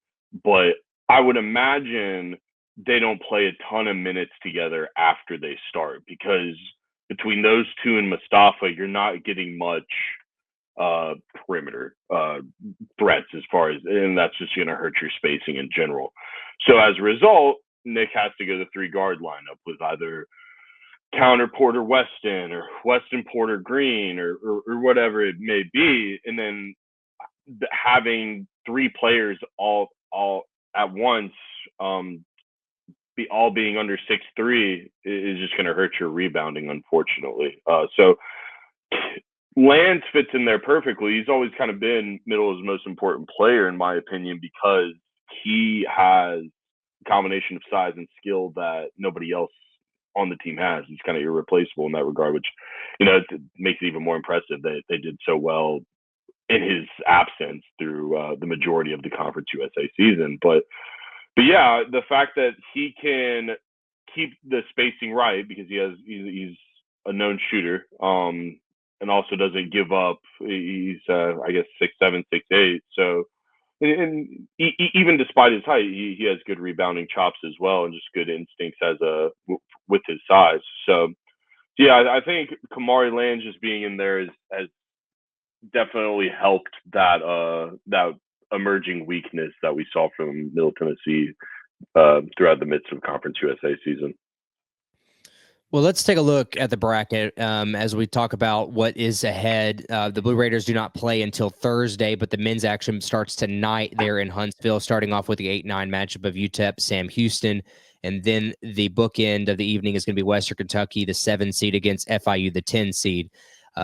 But I would imagine they don't play a ton of minutes together after they start, because between those two and Mustafa, you're not getting much perimeter threats as far as, and that's just going to hurt your spacing in general. So as a result, Nick has to go to the 3-guard lineup with either Counter Porter Weston or Weston Porter Green or whatever it may be, and then having 3 players all at once, being under 6'3" is just going to hurt your rebounding, unfortunately. So Lance fits in there perfectly. He's always kind of been Middle's most important player, in my opinion, because he has a combination of size and skill that nobody else on the team has. He's kind of irreplaceable in that regard, which, it makes it even more impressive that they did so well in his absence through the majority of the Conference USA season. But yeah, the fact that he can keep the spacing right, because he's a known shooter, and also doesn't give up. He's I guess 6'7", 6'8". So, and even despite his height, he has good rebounding chops as well, and just good instincts with his size. So, yeah, I think Kamari Land just being in there has definitely helped that emerging weakness that we saw from Middle Tennessee throughout the midst of Conference USA season. Well, let's take a look at the bracket as we talk about what is ahead. The Blue Raiders do not play until Thursday, but the men's action starts tonight there in Huntsville, starting off with the 8-9 matchup of UTEP, Sam Houston. And then the bookend of the evening is going to be Western Kentucky, the 7 seed against FIU, the 10 seed.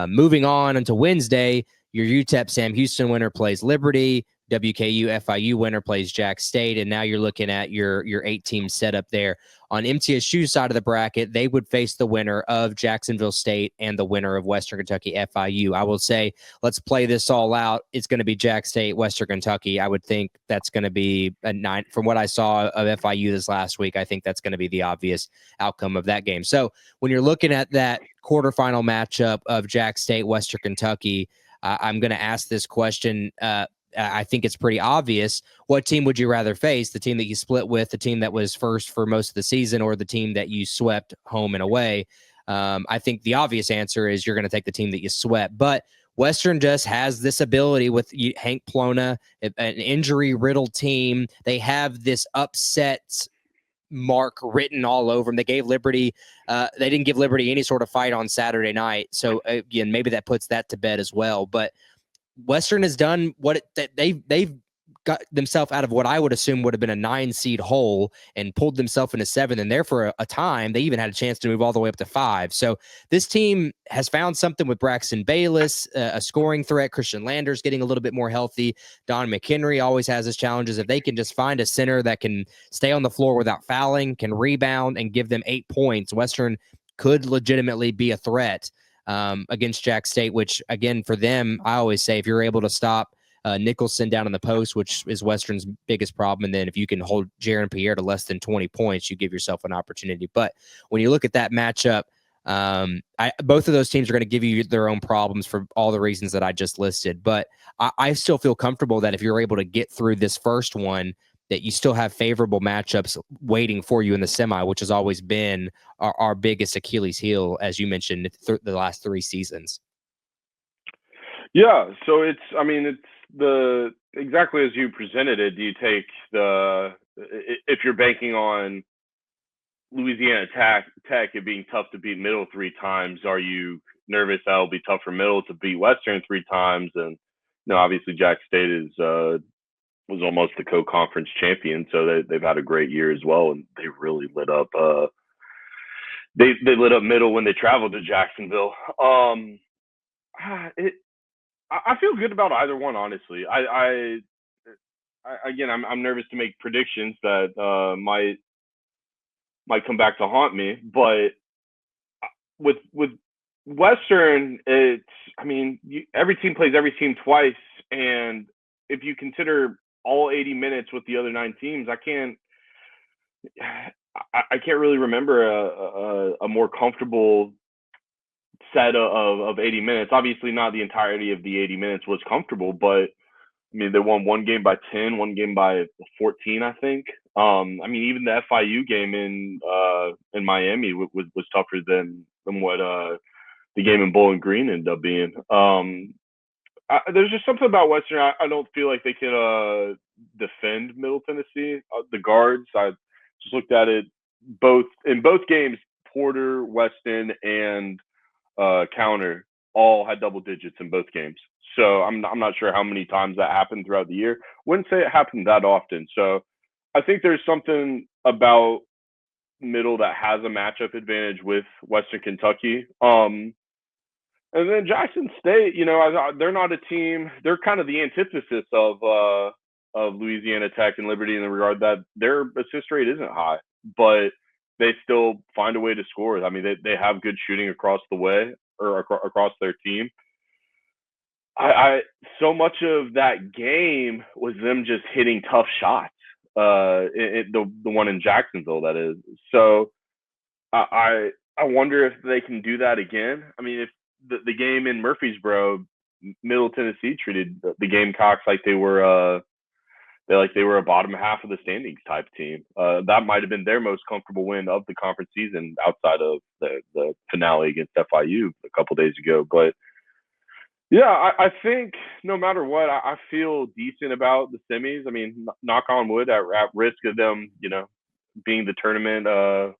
Moving on until Wednesday, your UTEP Sam Houston winner plays Liberty. WKU FIU winner plays Jack State, and now you're looking at your 8-team setup there. On MTSU's side of the bracket, they would face the winner of Jacksonville State and the winner of Western Kentucky FIU. I will say, let's play this all out. It's going to be Jack State, Western Kentucky. I would think that's going to be a 9. From what I saw of FIU this last week, I think that's going to be the obvious outcome of that game. So when you're looking at that quarterfinal matchup of Jack State, Western Kentucky, I'm going to ask this question. I think it's pretty obvious. What team would you rather face? The team that you split with, the team that was first for most of the season, or the team that you swept home and away? I think the obvious answer is you're going to take the team that you swept. But Western just has this ability with Hank Plona, an injury-riddled team. They have this upset mark written all over them. They gave Liberty, they didn't give Liberty any sort of fight on Saturday night. So again, maybe that puts that to bed as well. But Western has done they've got themselves out of what I would assume would have been a 9-seed hole and pulled themselves into 7. And there for a time, they even had a chance to move all the way up to 5. So this team has found something with Braxton Bayless, a scoring threat. Christian Landers getting a little bit more healthy. Don McHenry always has his challenges. If they can just find a center that can stay on the floor without fouling, can rebound, and give them 8 points, Western could legitimately be a threat against Jack State, which, again, for them, I always say if you're able to stop Nicholson down in the post, which is Western's biggest problem, and then if you can hold Jaron Pierre to less than 20 points, you give yourself an opportunity. But when you look at that matchup, both of those teams are going to give you their own problems for all the reasons that I just listed. But I still feel comfortable that if you're able to get through this first one, that you still have favorable matchups waiting for you in the semi, which has always been our biggest Achilles heel, as you mentioned, the last 3 seasons. Yeah, so it's exactly as you presented it. Do you take if you're banking on Louisiana Tech it being tough to beat Middle 3 times, are you nervous that it'll be tough for Middle to beat Western 3 times? And obviously Jack State was almost the co-conference champion, so they've had a great year as well, and they really lit up. They lit up Middle when they traveled to Jacksonville. I feel good about either one, honestly. I'm nervous to make predictions that might come back to haunt me. But with Western, every team plays every team twice, and if you consider all 80 minutes with the other 9 teams, I can't really remember a more comfortable set of 80 minutes. Obviously, not the entirety of the 80 minutes was comfortable, but I mean, they won one game by 10, one game by 14, I think. Even the FIU game in Miami was tougher than what the game in Bowling Green ended up being. There's just something about Western. I don't feel like they can defend Middle Tennessee. The guards, I just looked at it in both games. Porter, Weston, and Counter all had double digits in both games. So I'm not sure how many times that happened throughout the year. Wouldn't say it happened that often. So I think there's something about Middle that has a matchup advantage with Western Kentucky. And then Jackson State, they're not a team. They're kind of the antithesis of Louisiana Tech and Liberty in the regard that their assist rate isn't high, but they still find a way to score. I mean, they have good shooting across the way or across their team. So much of that game was them just hitting tough shots. The one in Jacksonville, that is. So I wonder if they can do that again. I mean, if the game in Murfreesboro, Middle Tennessee treated the Gamecocks like they were a bottom half of the standings type team. That might have been their most comfortable win of the conference season outside of the finale against FIU a couple days ago. But yeah, I think no matter what, I feel decent about the semis. I mean, knock on wood, at risk of them, being the tournament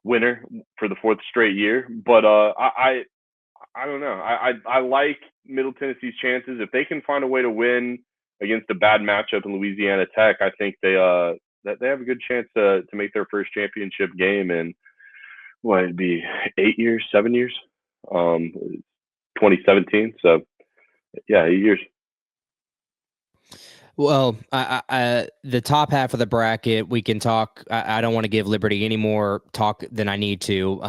winner for the 4th straight year. But I don't know. I like Middle Tennessee's chances if they can find a way to win against a bad matchup in Louisiana Tech. I think they have a good chance to make their first championship game in it'd be 7 years. 2017. So yeah, 8 years. Well, the top half of the bracket, we can talk. I don't want to give Liberty any more talk than I need to,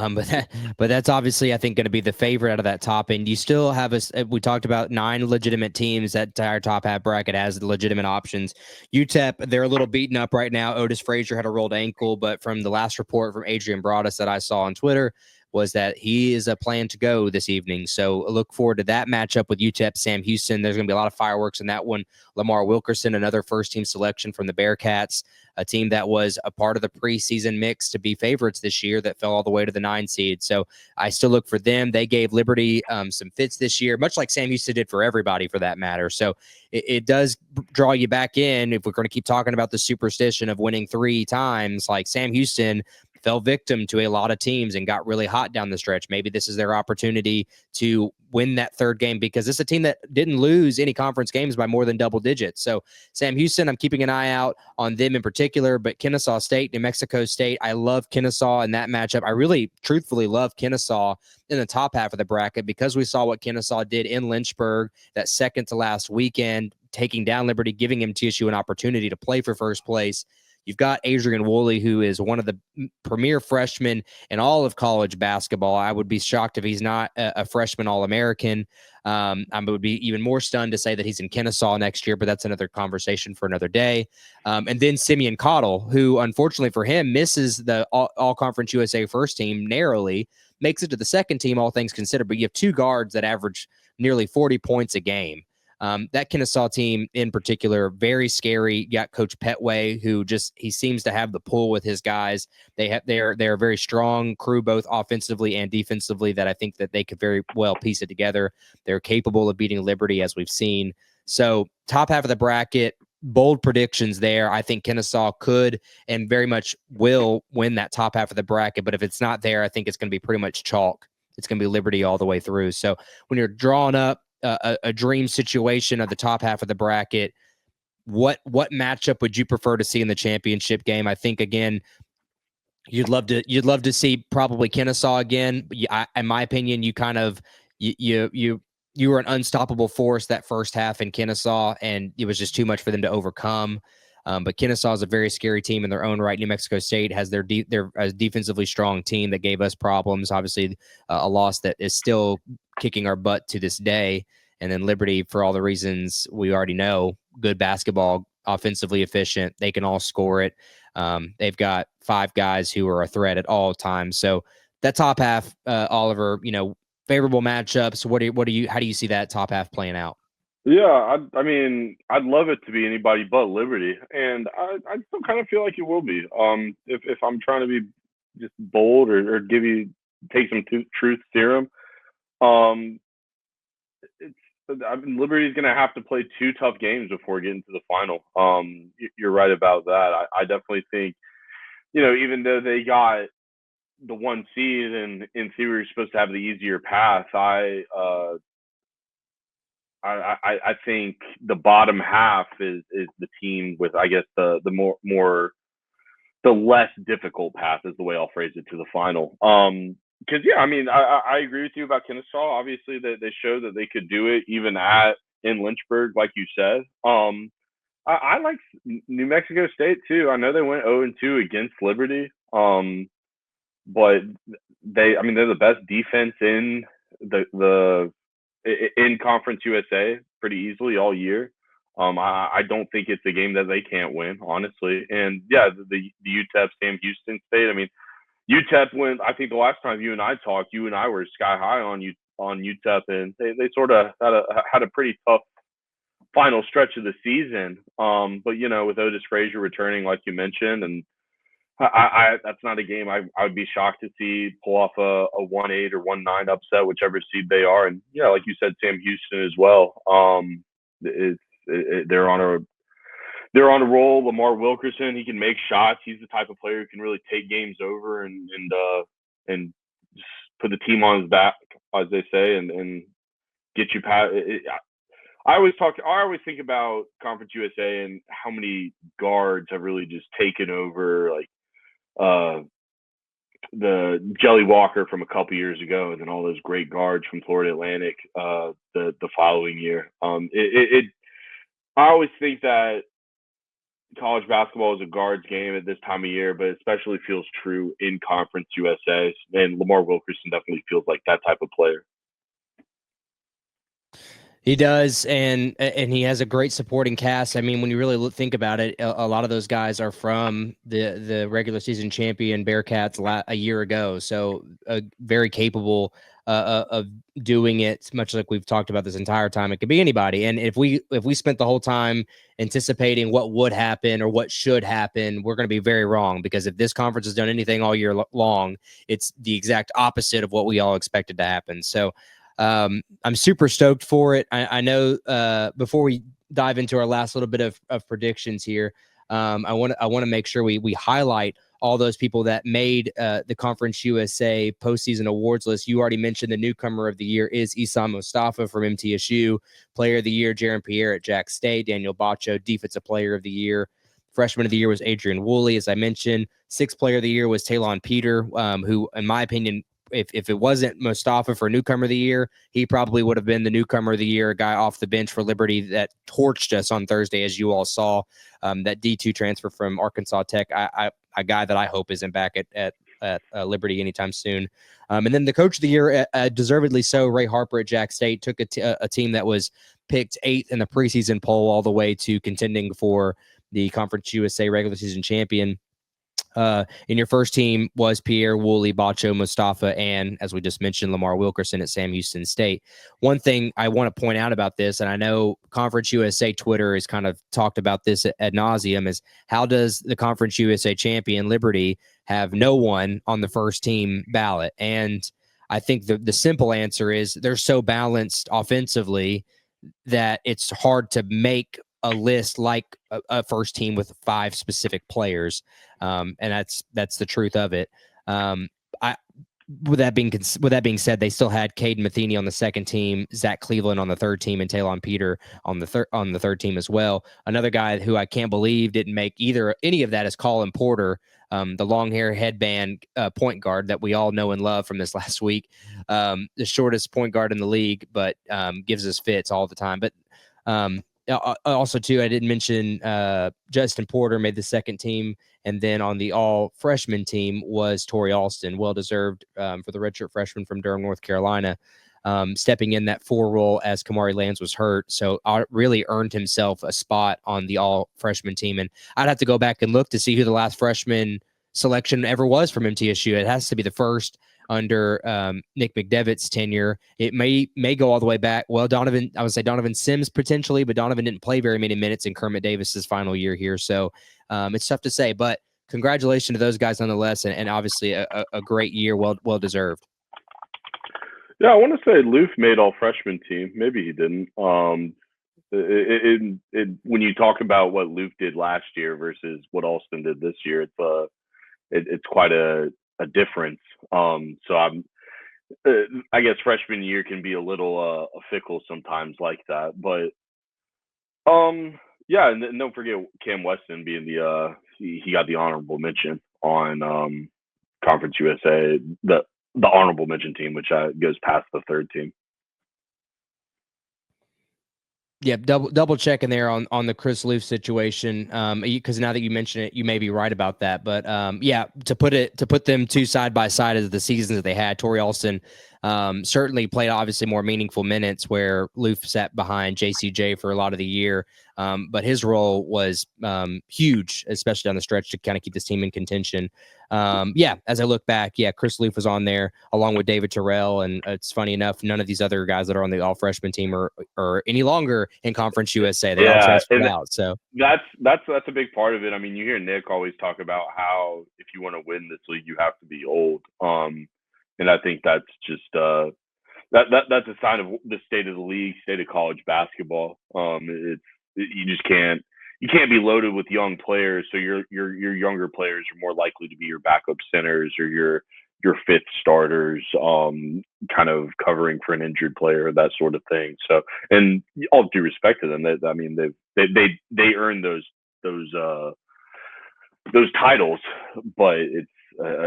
but that's obviously, I think, going to be the favorite out of that top end. You still have we talked about 9 legitimate teams. That entire top half bracket has legitimate options. UTEP, they're a little beaten up right now. Otis Frazier had a rolled ankle, but from the last report from Adrian Broadus that I saw on Twitter, was that he is a plan to go this evening. So look forward to that matchup with UTEP, Sam Houston. There's going to be a lot of fireworks in that one. Lamar Wilkerson, another first-team selection from the Bearcats, a team that was a part of the preseason mix to be favorites this year that fell all the way to the 9 seed. So I still look for them. They gave Liberty some fits this year, much like Sam Houston did for everybody for that matter. So it does draw you back in. If we're going to keep talking about the superstition of winning 3 times, like Sam Houston fell victim to a lot of teams and got really hot down the stretch. Maybe this is their opportunity to win that 3rd game, because it's a team that didn't lose any conference games by more than double digits. So Sam Houston, I'm keeping an eye out on them in particular, but Kennesaw State, New Mexico State, I love Kennesaw in that matchup. I really truthfully love Kennesaw in the top half of the bracket because we saw what Kennesaw did in Lynchburg that second to last weekend, taking down Liberty, giving MTSU an opportunity to play for first place. You've got Adrian Woolley, who is one of the premier freshmen in all of college basketball. I would be shocked if he's not a freshman All-American. I would be even more stunned to say that he's in Kennesaw next year, but that's another conversation for another day. And then Simeon Cottle, who unfortunately for him misses the All-Conference USA first team narrowly, makes it to the second team, all things considered. But you have 2 guards that average nearly 40 points a game. That Kennesaw team in particular, very scary. You got Coach Petway, who he seems to have the pull with his guys. They're a very strong crew, both offensively and defensively, that I think that they could very well piece it together. They're capable of beating Liberty, as we've seen. So top half of the bracket, bold predictions there. I think Kennesaw could and very much will win that top half of the bracket. But if it's not there, I think it's going to be pretty much chalk. It's going to be Liberty all the way through. So when you're drawing up a dream situation of the top half of the bracket, what matchup would you prefer to see in the championship game? I think again, you'd love to see probably Kennesaw again. In my opinion, you you were an unstoppable force that first half in Kennesaw, and it was just too much for them to overcome. But Kennesaw is a very scary team in their own right. New Mexico State has their a defensively strong team that gave us problems. Obviously, a loss that is still kicking our butt to this day. And then Liberty, for all the reasons we already know, good basketball, offensively efficient. They can all score it. They've got 5 guys who are a threat at all times. So that top half, Oliver, favorable matchups. How do you see that top half playing out? Yeah, I mean, I'd love it to be anybody but Liberty, and I still kind of feel like it will be. If I'm trying to be just bold or take some truth serum, Liberty's going to have to play 2 tough games before getting to the final. You're right about that. I definitely think, even though they got the 1 seed and in theory we're supposed to have the easier path, I think the bottom half is the team with, I guess, the less difficult path is the way I'll phrase it, to the final. Because I mean, I agree with you about Kennesaw. Obviously, they showed that they could do it even in Lynchburg, like you said. I like New Mexico State too. I know they went 0-2 against Liberty, but they're the best defense in in Conference USA pretty easily all year. I don't think it's a game that they can't win, honestly. And yeah, the UTEP Sam Houston State. I mean, UTEP went. I think the last time you and I talked, you and I were sky high on UTEP, and they sort of had a pretty tough final stretch of the season. But with Otis Frazier returning, like you mentioned, and that's not a game I would be shocked to see pull off a 1-8 or 1-9 upset, whichever seed they are. And yeah, like you said, Sam Houston as well. They're on a roll. Lamar Wilkerson, he can make shots. He's the type of player who can really take games over and just put the team on his back, as they say, and get you past. I always think about Conference USA and how many guards have really just taken over, like the Jelly Walker from a couple years ago, and then all those great guards from Florida Atlantic the following year. I always think that college basketball is a guards game at this time of year, but especially feels true in Conference USA. And Lamar Wilkerson definitely feels like that type of player. He does, and he has a great supporting cast. I mean, when you really think about it, a lot of those guys are from the regular season champion Bearcats a year ago, so very capable of doing it. Much like we've talked about this entire time, it could be anybody. And if we spent the whole time anticipating what would happen or what should happen, we're going to be very wrong, because if this conference has done anything all year long, it's the exact opposite of what we all expected to happen. So I'm super stoked for it. I know before we dive into our last little bit of predictions here, I want to make sure we highlight all those people that made the Conference USA postseason awards list. You already mentioned the newcomer of the year is Isam Mustafa from MTSU, player of the year Jaron Pierre at Jack State, Daniel Bacho, defensive player of the year. Freshman of the year was Adrian Woolley, as I mentioned. Sixth player of the year was Talon Peter, who, in my opinion, if it wasn't Mustafa for newcomer of the year, he probably would have been the newcomer of the year, a guy off the bench for Liberty that torched us on Thursday, as you all saw. That D2 transfer from Arkansas Tech, a guy that I hope isn't back at Liberty anytime soon. And then the coach of the year, deservedly so, Ray Harper at Jack State, took a team that was picked 8th in the preseason poll all the way to contending for the Conference USA regular season champion. In your first team was Pierre, Woolley, Bacho, Mustafa, and, as we just mentioned, Lamar Wilkerson at Sam Houston State. One thing I want to point out about this, and I know Conference USA Twitter has kind of talked about this ad nauseum, is how does the Conference USA champion Liberty have no one on the first team ballot? And I think the simple answer is they're so balanced offensively that it's hard to make a list like a first team with 5 specific players. And that's the truth of it. With that being said, they still had Caden Matheny on the second team, Zach Cleveland on the third team, and Talon Peter on the third team as well. Another guy who I can't believe didn't make any of that is Colin Porter. the long hair headband point guard that we all know and love from this last week. The shortest point guard in the league, but gives us fits all the time. But also, too, I didn't mention Justin Porter made the second team. And then on the all-freshman team was Torrey Alston, well-deserved for the redshirt freshman from Durham, North Carolina, stepping in that 4 role as Kamari Lands was hurt. So really earned himself a spot on the all-freshman team. And I'd have to go back and look to see who the last freshman selection ever was from MTSU. It has to be the first under Nick McDevitt's tenure. It may go all the way back. Well, I would say Donovan Sims potentially, but Donovan didn't play very many minutes in Kermit Davis's final year here. So it's tough to say, but congratulations to those guys nonetheless. And obviously a great year. Well deserved. Yeah, I want to say Loof made all freshman team. Maybe he didn't. When you talk about what Loof did last year versus what Alston did this year, it's quite a difference. So I guess freshman year can be a little fickle sometimes like that. But yeah, and don't forget Cam Weston being he got the honorable mention on Conference USA, the honorable mention team, which goes past the third team. Yeah, double checking there on the Chris Loof situation, because now that you mention it, you may be right about that. But yeah, to put them two side by side as the seasons that they had, Torrey Alston certainly played obviously more meaningful minutes, where Loof sat behind JCJ for a lot of the year. But his role was huge, especially down the stretch, to kind of keep this team in contention. Yeah, as I look back, yeah, Chris Loof was on there along with David Terrell, and it's funny enough, none of these other guys that are on the all freshman team are any longer in Conference USA. They all transferred out. So that's a big part of it. I mean, you hear Nick always talk about how if you want to win this league, you have to be old. And I think that's just that's a sign of the state of the league, state of college basketball. You just can't be loaded with young players. So your younger players are more likely to be your backup centers or your fifth starters, kind of covering for an injured player, that sort of thing. So, and all due respect to them, they earned those titles, but it's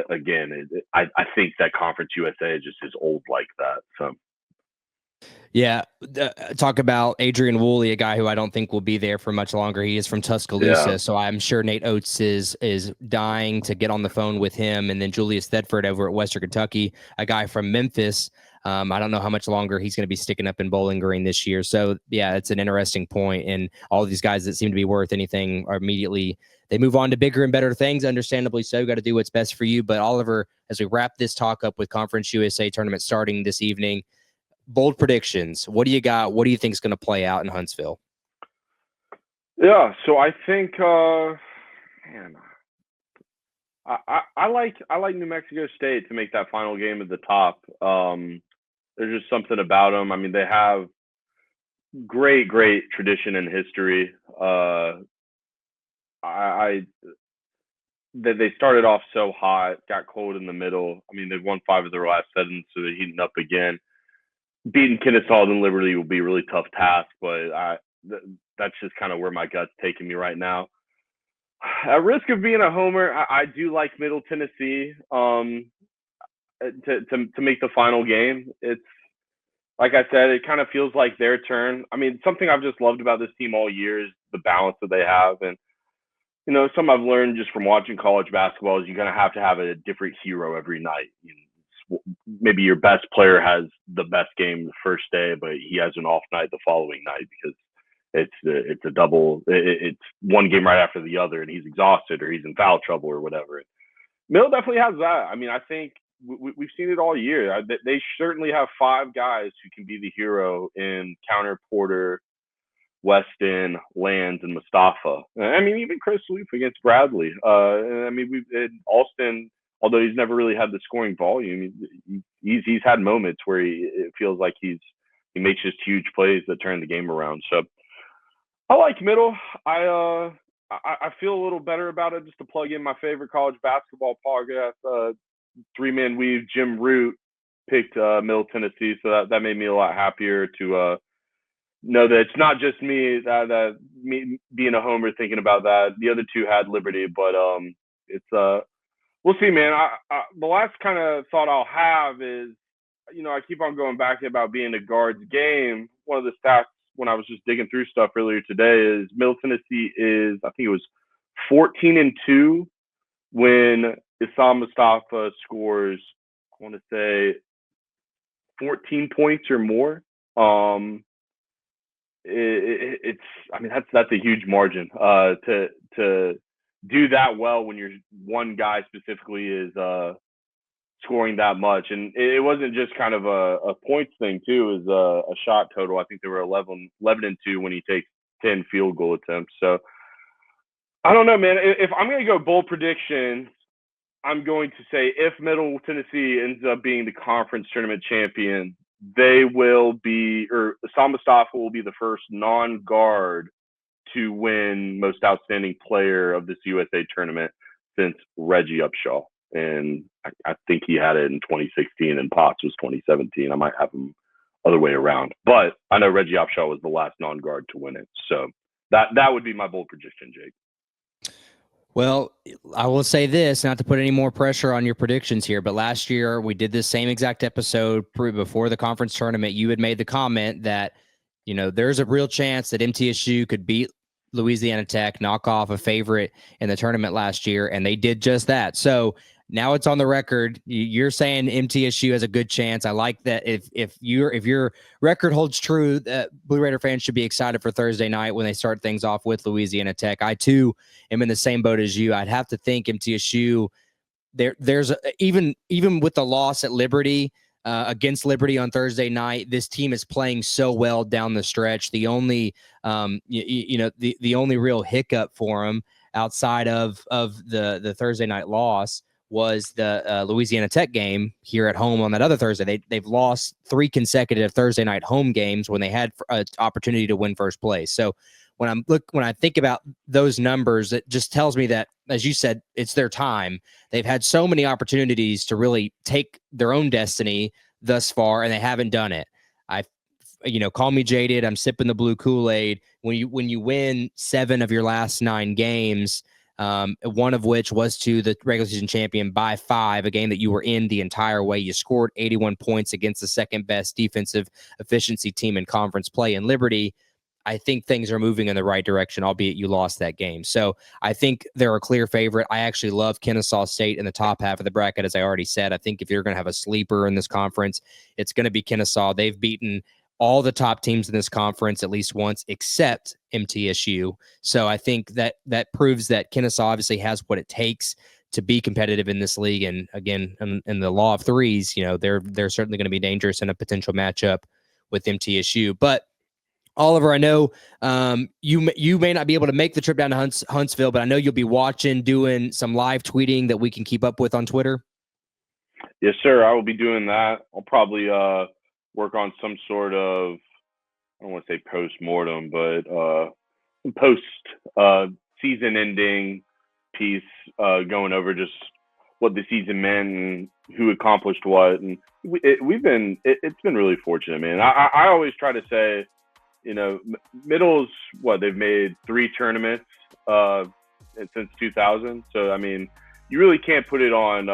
again, I think that Conference USA just is old like that. So. Yeah, talk about Adrian Woolley, a guy who I don't think will be there for much longer. He is from Tuscaloosa, so I'm sure Nate Oates is dying to get on the phone with him. And then Julius Thedford over at Western Kentucky, a guy from Memphis. I don't know how much longer he's going to be sticking up in Bowling Green this year. So, yeah, it's an interesting point. And all of these guys that seem to be worth anything are immediately – they move on to bigger and better things, understandably so. Got to do what's best for you. But, Oliver, as we wrap this talk up with Conference USA Tournament starting this evening, bold predictions. What do you got? What do you think is going to play out in Huntsville? Yeah, so I think, I like New Mexico State to make that final game at the top. There's just something about them. I mean, they have great tradition and history. They started off so hot, got cold in the middle. I mean, they've won 5 of their last 7, so they're heating up again. Beating Kennesaw and Liberty will be a really tough task, but that's just kind of where my gut's taking me right now. At risk of being a homer, I do like Middle Tennessee to make the final game. It's like I said, it kind of feels like their turn. I mean, something I've just loved about this team all year is the balance that they have. And, you know, something I've learned just from watching college basketball is you're going to have a different hero every night. Maybe your best player has the best game the first day, but he has an off night the following night because it's a double. It's one game right after the other, and he's exhausted or he's in foul trouble or whatever. Mill definitely has that. I mean, I think we've seen it all year. They certainly have 5 guys who can be the hero in Counter, Porter, Weston, Lands, and Mustafa. I mean, even Chris Loof against Bradley. I mean, Alston, although he's never really had the scoring volume, he's had moments where it feels like he makes just huge plays that turn the game around. So I like Middle. I feel a little better about it just to plug in my favorite college basketball podcast. 3-man weave, Jim Root picked Middle Tennessee, so that made me a lot happier to know that it's not just me that me being a homer thinking about that. The other 2 had Liberty, but it's we'll see, man. The last kind of thought I'll have is, I keep on going back about being a guard's game. One of the stats when I was just digging through stuff earlier today is Middle Tennessee is, I think it was 14-2 when Issam Mustafa scores, I want to say 14 points or more. That's a huge margin to do that well when your one guy specifically is scoring that much. And it wasn't just kind of a points thing too. It was a shot total. I think they were 11-2 when he takes 10 field goal attempts. So I don't know, man. If I'm going to go bold predictions, I'm going to say if Middle Tennessee ends up being the conference tournament champion, they will be, or Issam Mustafa will be the first non-guard to win most outstanding player of this USA tournament since Reggie Upshaw. And I think he had it in 2016 and Potts was 2017. I might have him other way around. But I know Reggie Upshaw was the last non-guard to win it. So that would be my bold prediction, Jake. Well, I will say this, not to put any more pressure on your predictions here, but last year we did this same exact episode before the conference tournament. You had made the comment that, there's a real chance that MTSU could beat Louisiana Tech, knock off a favorite in the tournament last year, and they did just that. So now it's on the record. You're saying MTSU has a good chance. I like that. If your record holds true, that Blue Raider fans should be excited for Thursday night when they start things off with Louisiana Tech. I too am in the same boat as you. I'd have to think MTSU. There's even with the loss at Liberty against Liberty on Thursday night, this team is playing so well down the stretch. The only the only real hiccup for them outside of the Thursday night loss was the Louisiana Tech game here at home on that other Thursday. They've lost 3 consecutive Thursday night home games when they had an opportunity to win first place. So when I think about those numbers, it just tells me that, as you said, it's their time. They've had so many opportunities to really take their own destiny thus far, and they haven't done it. Call me jaded. I'm sipping the blue Kool-Aid. When you win 7 of your last 9 games, one of which was to the regular season champion by 5, a game that you were in the entire way. You scored 81 points against the second best defensive efficiency team in conference play in Liberty. I think things are moving in the right direction, albeit you lost that game. So I think they're a clear favorite. I actually love Kennesaw State in the top half of the bracket, as I already said. I think if you're going to have a sleeper in this conference, it's going to be Kennesaw. They've beaten all the top teams in this conference at least once, except MTSU. So I think that proves that Kennesaw obviously has what it takes to be competitive in this league. And again, in the law of threes, they're certainly going to be dangerous in a potential matchup with MTSU. But Oliver, I know you may not be able to make the trip down to Huntsville, but I know you'll be watching, doing some live tweeting that we can keep up with on Twitter. Yes, sir. I will be doing that. I'll probably work on some sort of, I don't want to say post-mortem, but post-season ending piece going over just what the season meant and who accomplished what. And it's been really fortunate, man. I always try to say, Middle's they've made 3 tournaments since 2000. So, I mean, you really can't put it on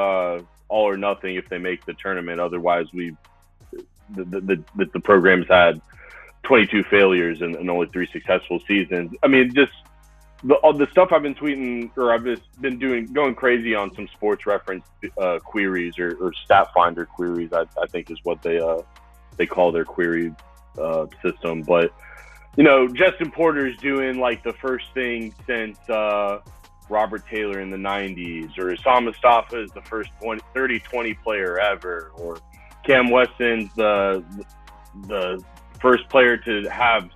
all or nothing if they make the tournament. Otherwise, the program's had 22 failures and only 3 successful seasons. I mean, just the stuff I've been tweeting, or I've just been going crazy on some sports reference queries or stat finder queries, I think is what they call their query system. But Justin Porter's doing like the first thing since Robert Taylor in the 90s, or Issam Mustafa is the first 30-20 player ever, or Cam Weston's the first player to have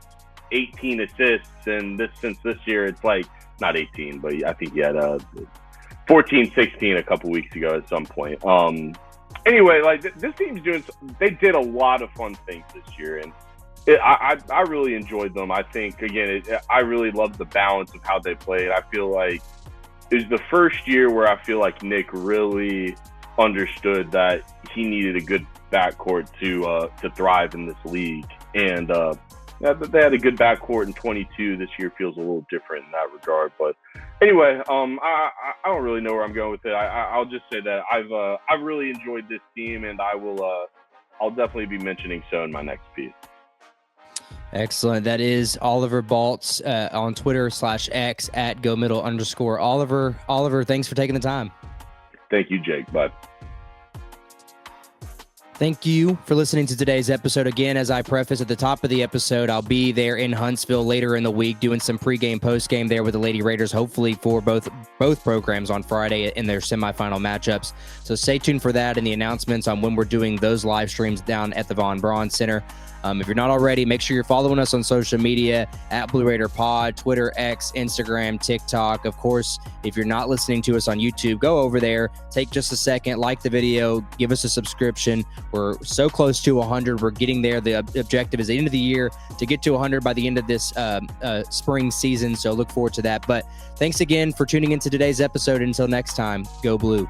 18 assists, and since this year it's like not 18, but I think he had 14, 16 a couple weeks ago at some point. Anyway, like this team's they did a lot of fun things this year, and I really enjoyed them. I think, again, I really loved the balance of how they played. I feel like it was the first year where I feel like Nick really understood that he needed a good backcourt to thrive in this league. And they had a good backcourt in 22. This year feels a little different in that regard. But anyway, I don't really know where I'm going with it. I'll just say that I've really enjoyed this team, and I'll definitely be mentioning so in my next piece. Excellent. That is Oliver Baltz on Twitter /X at @GoMiddle_Oliver. Oliver, thanks for taking the time. Thank you, Jake. Bye. Thank you for listening to today's episode. Again, as I preface at the top of the episode, I'll be there in Huntsville later in the week doing some pregame, postgame there with the Lady Raiders, hopefully for both programs on Friday in their semifinal matchups. So stay tuned for that and the announcements on when we're doing those live streams down at the Von Braun Center. If you're not already, make sure you're following us on social media at Blue Raider Pod, Twitter, X, Instagram, TikTok. Of course, if you're not listening to us on YouTube, go over there, take just a second, like the video, give us a subscription. We're so close to 100. We're getting there. The objective is the end of the year to get to 100 by the end of this spring season. So look forward to that. But thanks again for tuning into today's episode. Until next time, go Blue.